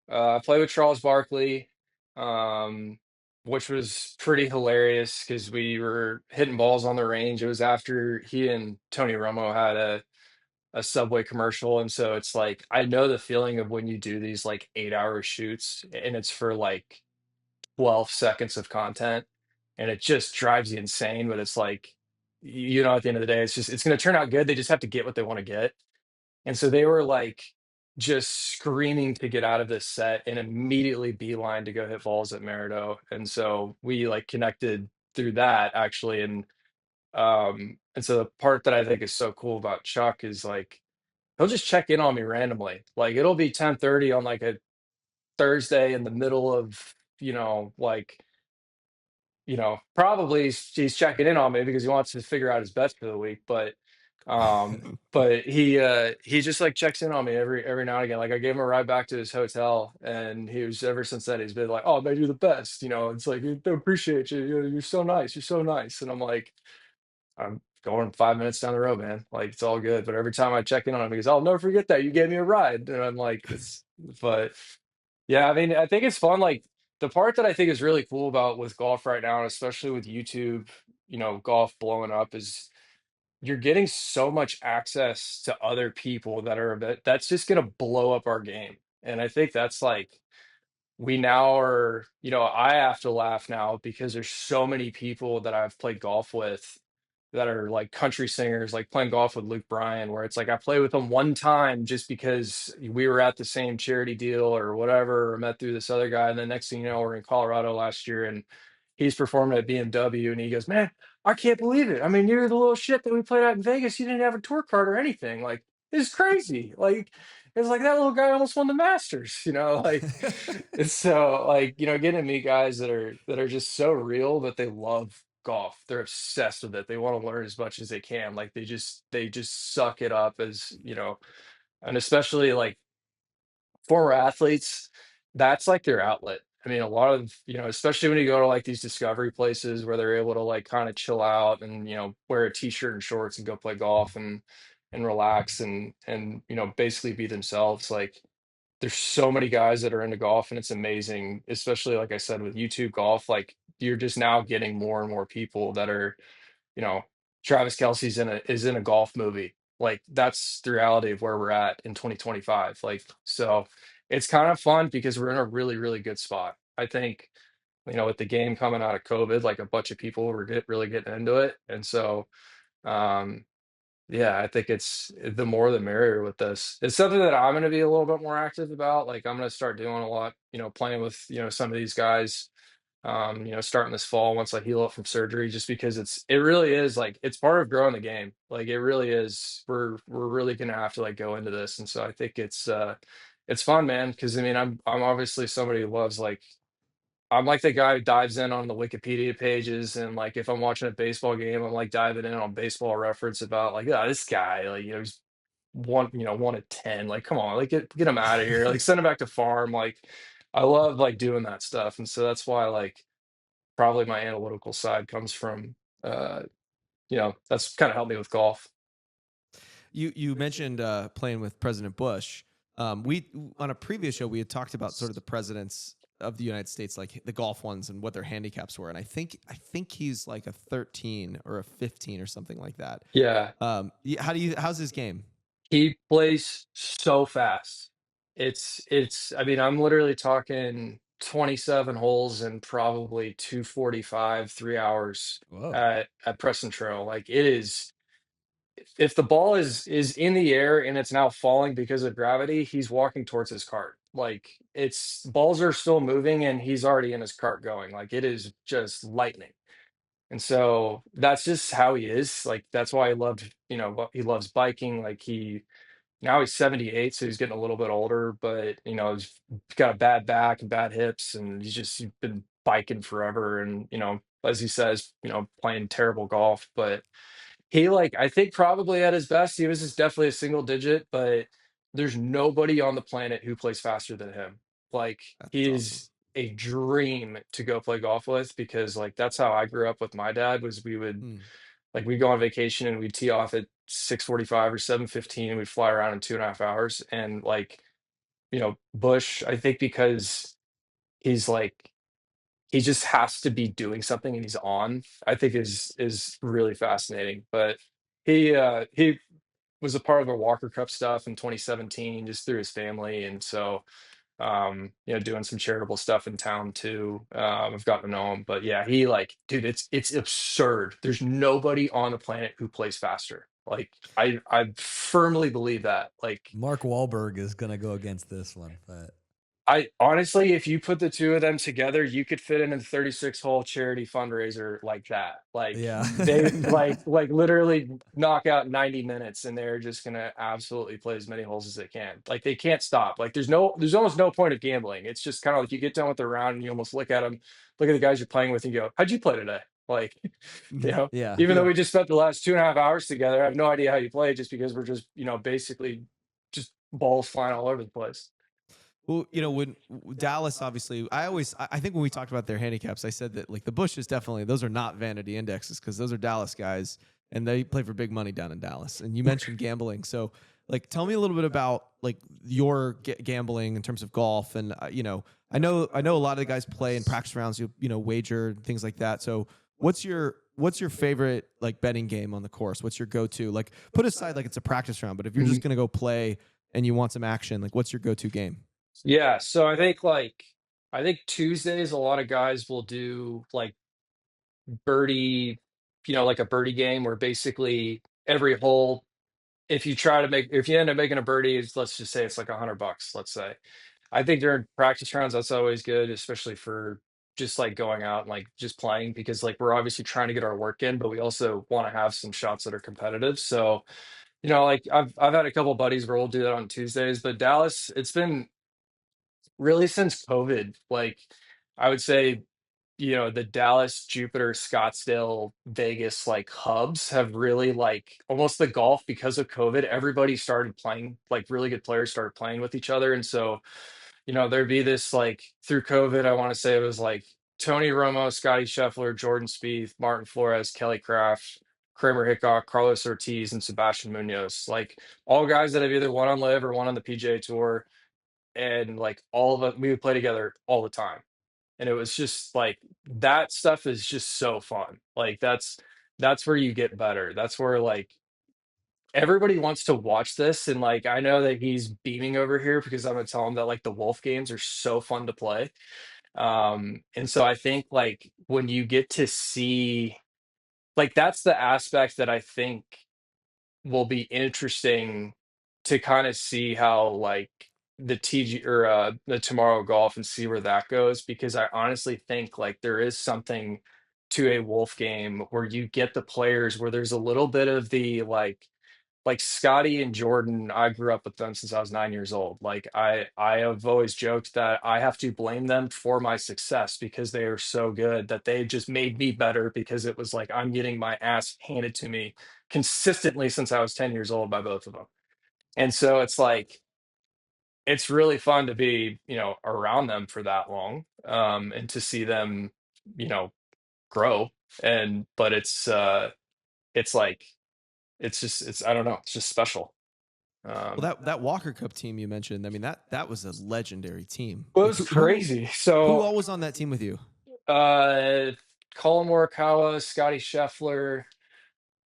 I played with Charles Barkley. Um, which was pretty hilarious because we were hitting balls on the range. It was after he and Tony Romo had a Subway commercial. And so it's like, I know the feeling of when you do these like 8 hour shoots and it's for like 12 seconds of content and it just drives you insane. But it's like, at the end of the day, it's going to turn out good. They just have to get what they want to get. And so they were like just screaming to get out of this set and immediately beeline to go hit balls at Merido. And so we like connected through that actually. And so the part that I think is so cool about Chuck is like he'll just check in on me randomly. Like it'll be 10:30 on like a Thursday in the middle of, like probably he's checking in on me because he wants to figure out his bets for the week. But he just like checks in on me every now and again. Like I gave him a ride back to his hotel, and he was ever since then he's been like, "Oh, man, you're the best." It's like I appreciate you. You're so nice. You're so nice. And I'm like, I'm going 5 minutes down the road, man. Like it's all good. But every time I check in on him, he goes, "I'll never forget that you gave me a ride." And I'm like, but yeah, I mean, I think it's fun. Like the part that I think is really cool about with golf right now, and especially with YouTube, golf blowing up, is you're getting so much access to other people that are a bit, that's just going to blow up our game. And I think that's like, we now are, I have to laugh now because there's so many people that I've played golf with that are like country singers, like playing golf with Luke Bryan, where it's like I played with him one time just because we were at the same charity deal or whatever, or met through this other guy. And the next thing you know, we're in Colorado last year and he's performing at BMW and he goes, "Man, I can't believe it. I mean, you're the little shit that we played out in Vegas. You didn't have a tour card or anything. Like, it's crazy. Like, it's like that little guy almost won the Masters, like it's so like, getting to meet guys that are just so real, but they love golf. They're obsessed with it. They want to learn as much as they can. Like they just suck it up as, and especially like former athletes, that's like their outlet. I mean, a lot of, especially when you go to like these discovery places where they're able to like kind of chill out and, wear a t-shirt and shorts and go play golf and relax and basically be themselves. Like there's so many guys that are into golf and it's amazing, especially like I said with YouTube golf, like you're just now getting more and more people that are, you know, Travis Kelsey's is in a golf movie. Like that's the reality of where we're at in 2025. Like so it's kind of fun because we're in a really, really good spot. I think, with the game coming out of COVID, like a bunch of people were really getting into it. And so um yeah, I think it's the more the merrier with this. It's something that I'm going to be a little bit more active about. Like I'm going to start doing a lot, playing with, some of these guys, starting this fall once I heal up from surgery, just because it really is like, it's part of growing the game. Like it really is. We're really going to have to like go into this. And so I think it's fun, man. Cause I mean, I'm obviously somebody who loves like, I'm like the guy who dives in on the Wikipedia pages, and like if I'm watching a baseball game, I'm like diving in on Baseball Reference about like, oh, this guy, like he's 1 of 10. Like, come on, like get him out of here. Like send him back to farm. Like I love like doing that stuff, and so that's why like probably my analytical side comes from that's kind of helped me with golf. You mentioned playing with President Bush. We on a previous show we had talked about sort of the presidents of the United States, like the golf ones and what their handicaps were. And I think he's like a 13 or a 15 or something like that. Yeah. How's his game? He plays so fast. It's I mean, I'm literally talking 27 holes and probably 245, 3 hours Whoa. at Preston Trail. Like it is, if the ball is in the air and it's now falling because of gravity, he's walking towards his cart. Like it's balls are still moving and he's already in his cart going. Like it is just lightning. And so that's just how he is. Like that's why he loves biking. Like now he's 78, so he's getting a little bit older, but he's got a bad back and bad hips, and he's been biking forever. And as he says, playing terrible golf. But he like I think probably at his best, he was just definitely a single digit, but there's nobody on the planet who plays faster than him. Like That's he awesome. is a dream to go play golf with because like that's how I grew up with my dad was we would like we'd go on vacation and we'd tee off at 6:45 or 7:15 and we'd fly around in 2.5 hours. And like, Bush, I think because he's like he just has to be doing something and he's on, I think is really fascinating. But he was a part of the Walker Cup stuff in 2017 just through his family. And so doing some charitable stuff in town too. I've gotten to know him, but yeah, he like, dude, it's absurd. There's nobody on the planet who plays faster. Like I firmly believe that. Like Mark Wahlberg is gonna go against this one, but I honestly, if you put the two of them together, you could fit in a 36-hole charity fundraiser like that. Like yeah. they like literally knock out 90 minutes and they're just gonna absolutely play as many holes as they can. Like they can't stop. Like there's almost no point of gambling. It's just kind of like you get done with the round and you almost look at them, look at the guys you're playing with and you go, how'd you play today? Like, Yeah. even though we just spent the last 2.5 hours together, I have no idea how you play just because we're just, basically just balls flying all over the place. Well, when Dallas, obviously, I think when we talked about their handicaps, I said that like the Bushes definitely, those are not vanity indexes because those are Dallas guys and they play for big money down in Dallas. And you mentioned gambling. So like, tell me a little bit about like your gambling in terms of golf. And, I know a lot of the guys play in practice rounds, wager things like that. So what's your favorite like betting game on the course? What's your go-to? Like put aside, like it's a practice round, but if you're just going to go play and you want some action, like what's your go-to game? Yeah, so I think Tuesdays a lot of guys will do like birdie, like a birdie game where basically every hole, if you end up making a birdie, let's just say it's like $100, let's say. I think during practice rounds that's always good, especially for just like going out and like just playing because like we're obviously trying to get our work in, but we also want to have some shots that are competitive. So, like I've had a couple buddies where we'll do that on Tuesdays, but Dallas, it's been really since COVID, like I would say, the Dallas, Jupiter, Scottsdale, Vegas like hubs have really like almost the golf because of COVID, everybody started playing, like really good players started playing with each other. And so, there'd be this like through COVID, I want to say it was like Tony Romo, Scottie Scheffler, Jordan Spieth, Martin Flores, Kelly Craft, Kramer Hickok, Carlos Ortiz, and Sebastian Munoz. Like all guys that have either won on Live or won on the PGA Tour, and like all of us we would play together all the time, and it was just like that stuff is just so fun. Like that's where you get better. That's where like everybody wants to watch this, and like I know that he's beaming over here because I'm gonna tell him that like the Wolf games are so fun to play. And so I think like when you get to see, like that's the aspect that I think will be interesting to kind of see how like the TG or the Tomorrow Golf and see where that goes, because I honestly think like there is something to a Wolf game where you get the players where there's a little bit of the like Scottie and Jordan. I grew up with them since I was 9 years old. Like I have always joked that I have to blame them for my success because they are so good that they just made me better, because it was like I'm getting my ass handed to me consistently since I was 10 years old by both of them. And so it's like it's really fun to be, around them for that long, and to see them, you know, grow. And but it's like it's I don't know, it's just special. Well, that Walker Cup team you mentioned, I mean that was a legendary team. Well, it Like, was crazy. who So all was on that team with you? uh Colin Morikawa, Scottie Scheffler,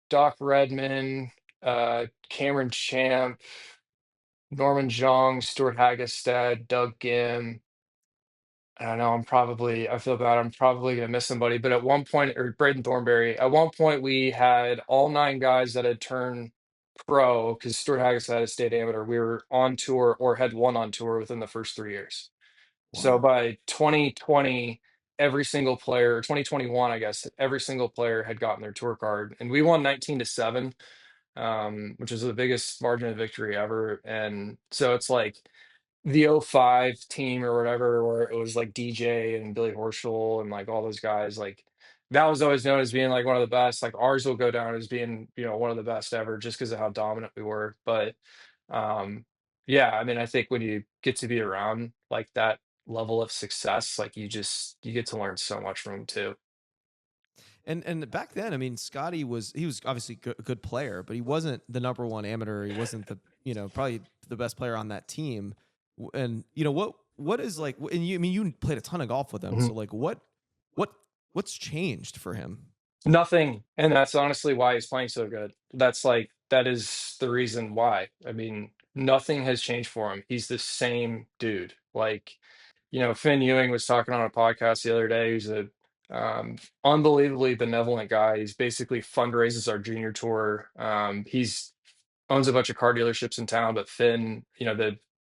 Doc Redman, Cameron Champ, Norman Jong, Stuart Hagestad, Doug Gim. I don't know. I feel bad. I'm probably going to miss somebody. But at one point, or Braden Thornberry, at one point, we had all 9 guys that had turned pro because Stuart Haggis had a state amateur. We were on tour or had one on tour within the first 3 years. So Wow. by 2020, every single player, 2021, I guess, every single player had gotten their tour card. And we won 19-7, which was the biggest margin of victory ever. And so it's like, the '05 team or whatever, where it was like DJ and Billy Horschel and like all those guys, like that was always known as being like one of the best. Like ours will go down as being, one of the best ever just because of how dominant we were. But yeah, I mean, I think when you get to be around like that level of success, like you get to learn so much from them too. And back then, I mean, Scottie he was obviously a good player, but he wasn't the number one amateur. He wasn't the probably the best player on that team. And what is like, and you I mean you played a ton of golf with them, so like what What's changed for him? Nothing. And that's honestly why he's playing so good. That is the reason why. I mean, nothing has changed for him. He's the same dude. Like, Finn Ewing was talking on a podcast the other day. He's a unbelievably benevolent guy. He's basically fundraises our junior tour. He's owns a bunch of car dealerships in town, but Finn,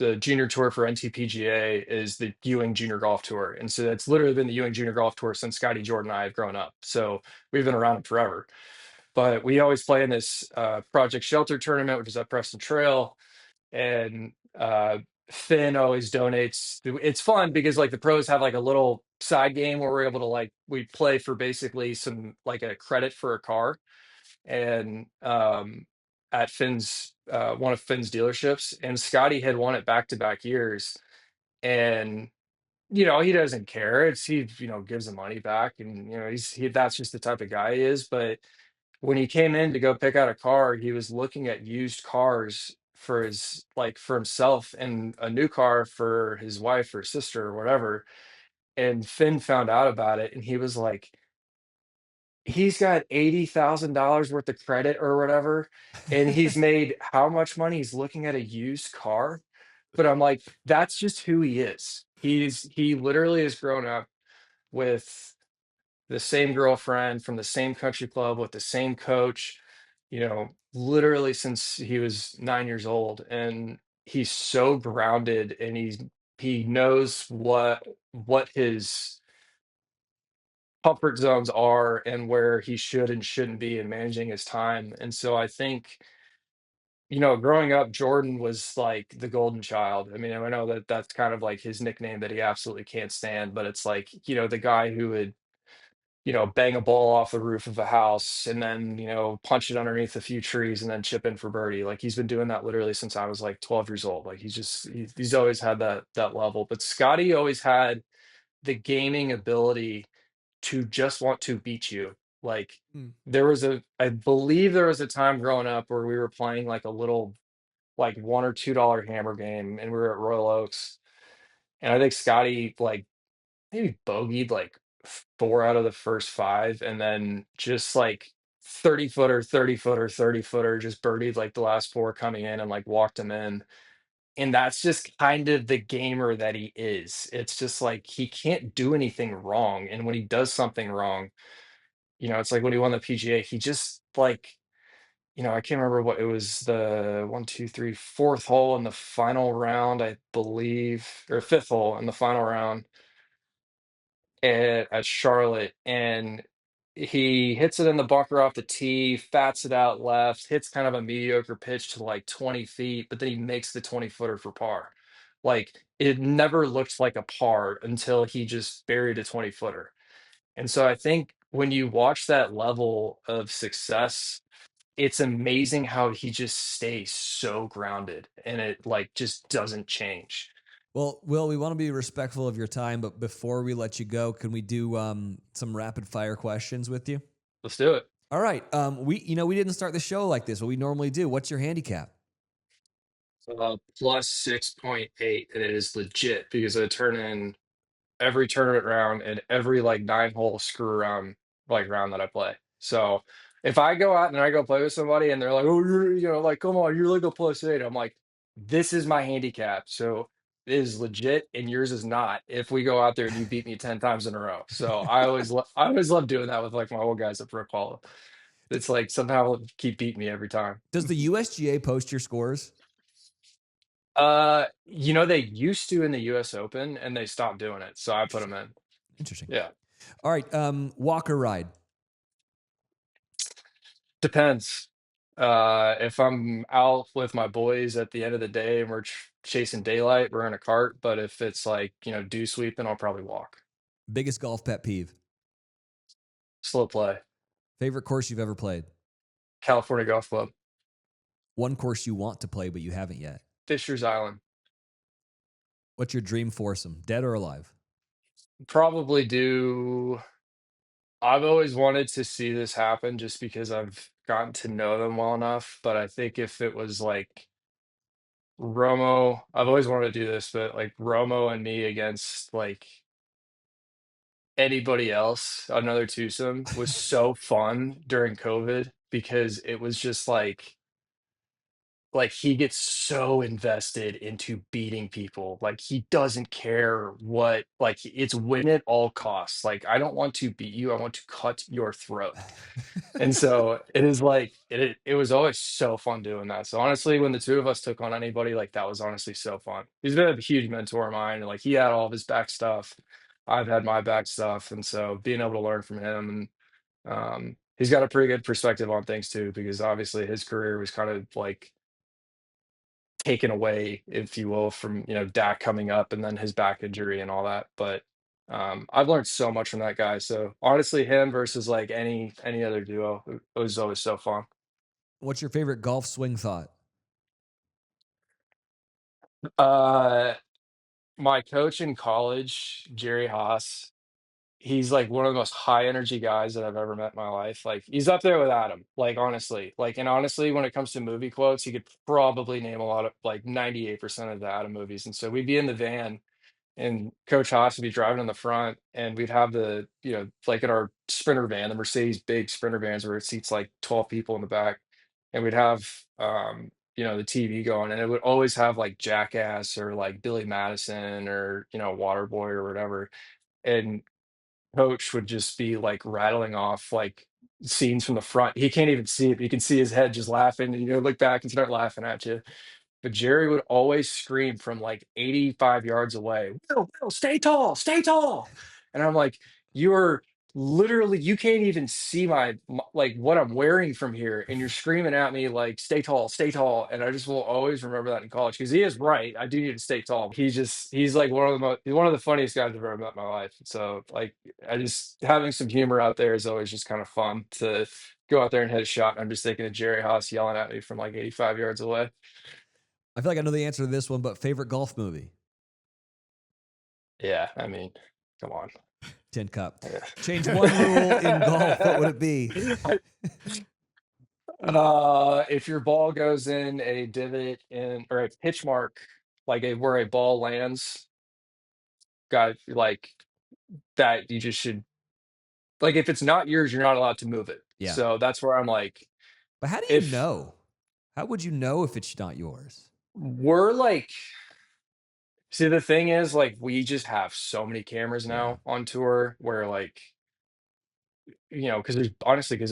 the junior tour for NTPGA is the Ewing Junior Golf Tour. And so it's literally been the Ewing Junior Golf Tour since Scottie, Jordan, and I have grown up. So we've been around it forever. But we always play in this Project Shelter tournament, which is at Preston Trail. And Finn always donates. It's fun because like the pros have like a little side game where we're able to we play for basically some like a credit for a car and at Finn's one of Finn's dealerships, and Scottie had won it back to back years, and he doesn't care. He gives the money back, and that's just the type of guy he is. But when he came in to go pick out a car, he was looking at used cars for for himself and a new car for his wife or sister or whatever. And Finn found out about it, and he was like, he's got $80,000 worth of credit or whatever, and he's made how much money? He's looking at a used car. But I'm like, that's just who he is. He literally has grown up with the same girlfriend from the same country club with the same coach, literally since he was 9 years old. And he's so grounded, and he knows what his comfort zones are and where he should and shouldn't be in managing his time. And so I think, growing up, Jordan was like the golden child. I mean, I know that that's kind of like his nickname that he absolutely can't stand, but it's like, the guy who would, bang a ball off the roof of a house and then, punch it underneath a few trees and then chip in for birdie. Like he's been doing that literally since I was like 12 years old. Like he's always had that level. But Scotty always had the gaming ability to just want to beat you. Like I believe there was a time growing up where we were playing like a little like $1 or $2 hammer game, and we were at Royal Oaks, and I think Scotty like maybe bogeyed like four out of the first five, and then just like 30-footer, 30-footer, 30-footer, just birdied like the last four coming in and like walked him in. And that's just kind of the gamer that he is. It's just like he can't do anything wrong. And when he does something wrong, it's like when he won the PGA, he just like, I can't remember what it was, the one, two, three, fourth hole in the final round, I believe, or fifth hole in the final round at Charlotte. And he hits it in the bunker off the tee, fats it out left, hits kind of a mediocre pitch to like 20 feet, but then he makes the 20-footer for par. Like it never looked like a par until he just buried a 20-footer. And so I think when you watch that level of success, it's amazing how he just stays so grounded and it like just doesn't change. Well, Will, we want to be respectful of your time, but before we let you go, can we do some rapid fire questions with you? Let's do it. All right. We didn't start the show like this, but we normally do. What's your handicap? Plus 6.8, and it is legit because I turn in every tournament round and every like 9-hole screw around like round that I play. So if I go out and I go play with somebody and they're like, oh, you're like, come on, you're like a +8. I'm like, this is my handicap. So it is legit and yours is not if we go out there and you beat me 10 times in a row. So I always love doing that with like my old guys at Brook Hollow. It's like somehow keep beating me every time. Does the USGA post your scores? They used to in the US Open and they stopped doing it. So I put them in. Interesting. Yeah. All right. Walk or ride? Depends. If I'm out with my boys at the end of the day and we're chasing daylight, we're in a cart. But if it's like, dew sweeping, I'll probably walk. Biggest golf pet peeve? Slow play. Favorite course you've ever played? California Golf Club. One course you want to play but you haven't yet? Fisher's Island. What's your dream foursome, dead or alive? Probably do. I've always wanted to see this happen just because I've gotten to know them well enough. But I think if it was like Romo, I've always wanted to do this, but like Romo and me against like anybody else, another twosome was so fun during COVID because it was just like he gets so invested into beating people. Like he doesn't care what, like it's win at all costs. Like I don't want to beat you, I want to cut your throat. And so it is like it was always so fun doing that. So honestly, when the two of us took on anybody, like that was honestly so fun. He's been a huge mentor of mine, and like he had all of his back stuff. I've had my back stuff, and so being able to learn from him, and he's got a pretty good perspective on things too, because obviously his career was kind of like taken away, if you will, from Dak coming up and then his back injury and all that. But I've learned so much from that guy. So honestly, him versus like any other duo, it was always so fun. What's your favorite golf swing thought? Uh, my coach in college, Jerry Haas, he's like one of the most high energy guys that I've ever met in my life. Like he's up there with Adam. Like honestly, and honestly, when it comes to movie quotes, he could probably name a lot of like 98% of the Adam movies. And so we'd be in the van and Coach Haas would be driving in the front, and we'd have the, like in our Sprinter van, the Mercedes big Sprinter vans where it seats like 12 people in the back, and we'd have, the TV going, and it would always have like Jackass or like Billy Madison or, Waterboy or whatever. And Coach would just be like rattling off like scenes from the front. He can't even see it, but you can see his head just laughing, and look back and start laughing at you. But Jerry would always scream from like 85 yards away, Will, stay tall, stay tall. And I'm like, you are literally, you can't even see like what I'm wearing from here. And you're screaming at me like, stay tall, stay tall. And I just will always remember that in college because he is right. I do need to stay tall. He's like one of the funniest guys I've ever met in my life. So like, having some humor out there is always just kind of fun to go out there and hit a shot. And I'm just thinking of Jerry Haas yelling at me from like 85 yards away. I feel like I know the answer to this one, but favorite golf movie? Yeah, I mean, come on. Tin Cup. Yeah. Change one rule in golf, what would it be? If your ball goes in a divot or a pitch mark, like where a ball lands, got like that, you just should, like if it's not yours, you're not allowed to move it. Yeah. So that's where I'm like, But how do you know? How would you know if it's not yours? we're like, see, the thing is, like, we just have so many cameras now on tour where like, because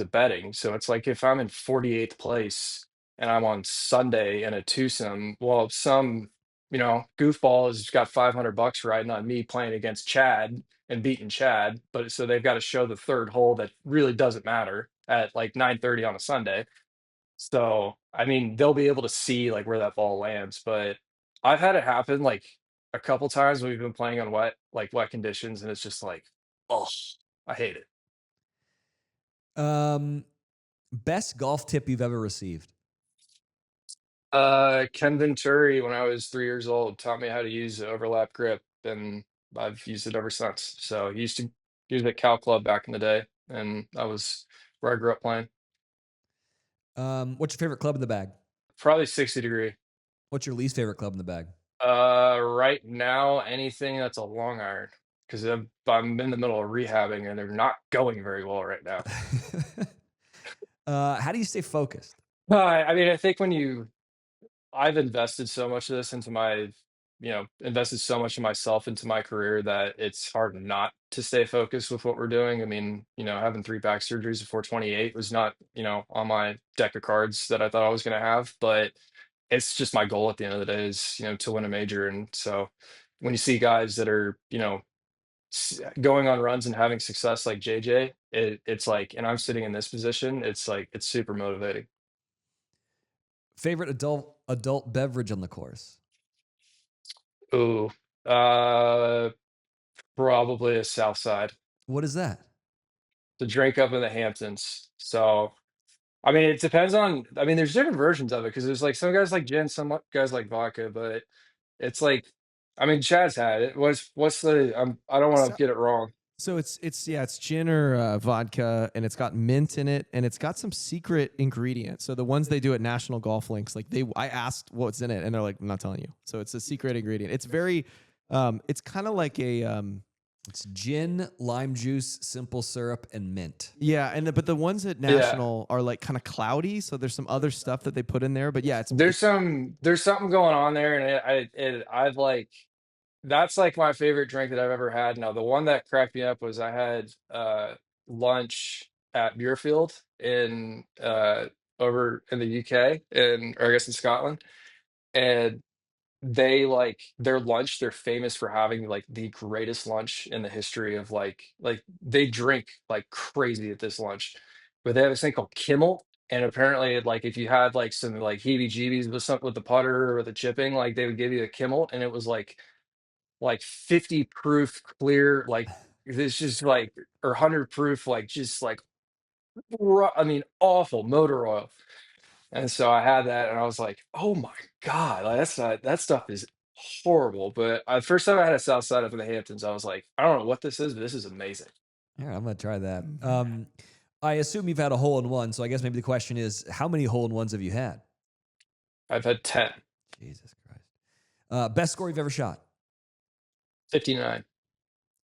of betting. So it's like if I'm in 48th place and I'm on Sunday in a twosome, well, some, goofball has got $500 riding on me playing against Chad and beating Chad. But so they've got to show the third hole that really doesn't matter at like 9:30 on a Sunday. So, I mean, they'll be able to see like where that ball lands. But I've had it happen like a couple times when we've been playing on wet conditions, and it's just like, oh, I hate it. Best golf tip you've ever received? Ken Venturi, when I was 3 years old, taught me how to use the overlap grip, and I've used it ever since. So he used to use it at Cal Club back in the day, and that was where I grew up playing. What's your favorite club in the bag? Probably 60 degree. What's your least favorite club in the bag? Right now, anything that's a long iron, because I'm in the middle of rehabbing, and they're not going very well right now. How do you stay focused? I mean, I think I've invested so much of this into invested so much of myself into my career that it's hard not to stay focused with what we're doing. I mean, having 3 back surgeries before 28 was not, on my deck of cards that I thought I was going to have, but it's just my goal at the end of the day is, to win a major. And so when you see guys that are, going on runs and having success like JJ, it's like, and I'm sitting in this position, it's like, it's super motivating. Favorite adult beverage on the course? Ooh, probably a South Side. What is that? To drink up in the Hamptons. So, I mean, it depends on. I mean, there's different versions of it because there's like some guys like gin, some guys like vodka, but it's like, I mean, Chad's had it. What's the? I don't want to get it wrong. So it's gin or vodka, and it's got mint in it, and it's got some secret ingredient. So the ones they do at National Golf Links, like I asked what's in it, and they're like, I'm not telling you. So it's a secret ingredient. It's very, it's kind of like a It's gin, lime juice, simple syrup, and mint. Yeah, but the ones at National are like kind of cloudy, so there's some other stuff that they put in there. But yeah, There's something going on there, and I've like that's like my favorite drink that I've ever had. Now, the one that cracked me up was I had lunch at Muirfield in over in the UK, or I guess in Scotland, and they like their lunch. They're famous for having like the greatest lunch in the history of like they drink like crazy at this lunch, but they have this thing called Kimmel. And apparently, like if you had like some like heebie-jeebies with something with the putter or the chipping, like they would give you a Kimmel, and it was like 50 proof clear, like this just like or 100 proof, like just like I mean awful motor oil. And so I had that, and I was like, oh my God, like that stuff is horrible. But first time I had a South Side up in the Hamptons, I was like, I don't know what this is, but this is amazing. Yeah, I'm gonna try that. I assume you've had a hole in one, so I guess maybe the question is, how many hole in ones have you had? I've had 10. Jesus Christ. Best score you've ever shot? 59.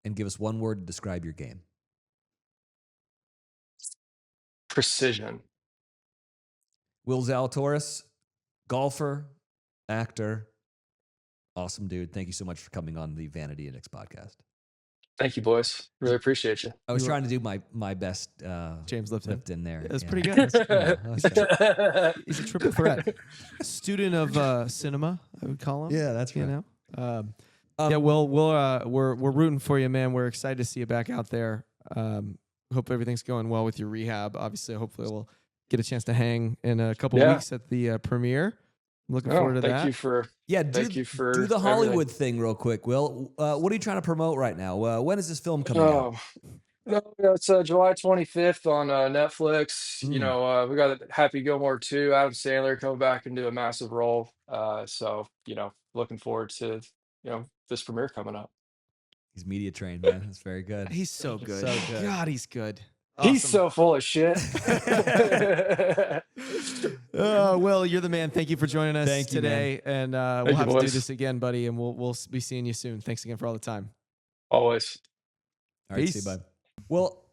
And give us one word to describe your game. Precision. Will Zalatoris, golfer, actor, awesome dude. Thank you so much for coming on the Vanity Index podcast. Thank you, boys. Really appreciate you. I was trying to do my best James Lipton there. That's Yeah. pretty good. Yeah, He's a triple threat. Student of cinema, I would call him. Yeah, that's right. You know? Yeah, we're rooting for you, man. We're excited to see you back out there. Hope everything's going well with your rehab. Obviously, hopefully we'll get a chance to hang in a couple weeks at the premiere. I'm looking forward to that. Thank you for do the Hollywood everything. thing real quick, Will. What are you trying to promote right now? When is this film coming out? No, it's July 25th on Netflix. You know, we got Happy Gilmore 2, Adam Sandler coming back into a massive role. So, you know, looking forward to, this premiere coming up. He's media trained, man. That's very good. He's so good. So good. God, he's good. He's so full of shit. Will, you're the man. Thank you for joining us Thank you, today. And we'll have to do this again, buddy. And we'll be seeing you soon. Thanks again for all the time. Always. All right, Peace. see you, bud. Well,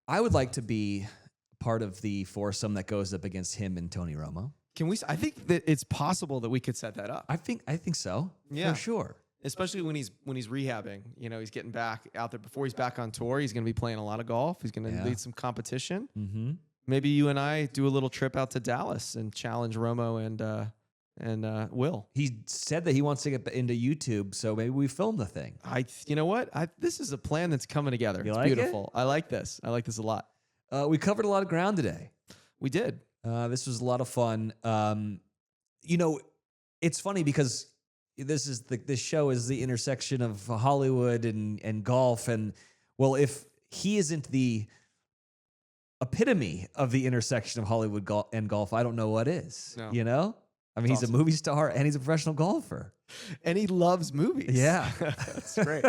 I would like to be part of the foursome that goes up against him and Tony Romo. Can we? I think that it's possible that we could set that up. I think so. Yeah. For sure. Especially when he's rehabbing. You know, he's getting back out there. Before he's back on tour, he's going to be playing a lot of golf. He's going to lead some competition. Mm-hmm. Maybe you and I do a little trip out to Dallas and challenge Romo and Will. He said that he wants to get into YouTube, so maybe we film the thing. You know what? This is a plan that's coming together. You It's like it? beautiful. I like this. I like this a lot. We covered a lot of ground today. We did. This was a lot of fun. You know, it's funny because this show is the intersection of Hollywood and golf, and well, if he isn't the epitome of the intersection of Hollywood and golf, I don't know what is. No. You know, I mean, he's a movie star and he's a professional golfer, and he loves movies. Yeah, that's great.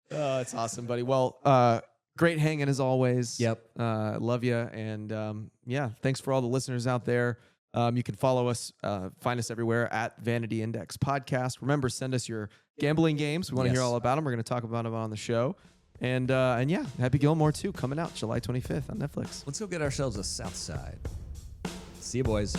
It's awesome, buddy. Well, great hanging as always. Yep. Love you, and yeah, thanks for all the listeners out there. You can follow us, find us everywhere at Vanity Index Podcast. Remember, send us your gambling games. We want to hear all about them. We're going to talk about them on the show. And yeah, Happy Gilmore 2 coming out July 25th on Netflix. Let's go get ourselves a South Side. See you, boys.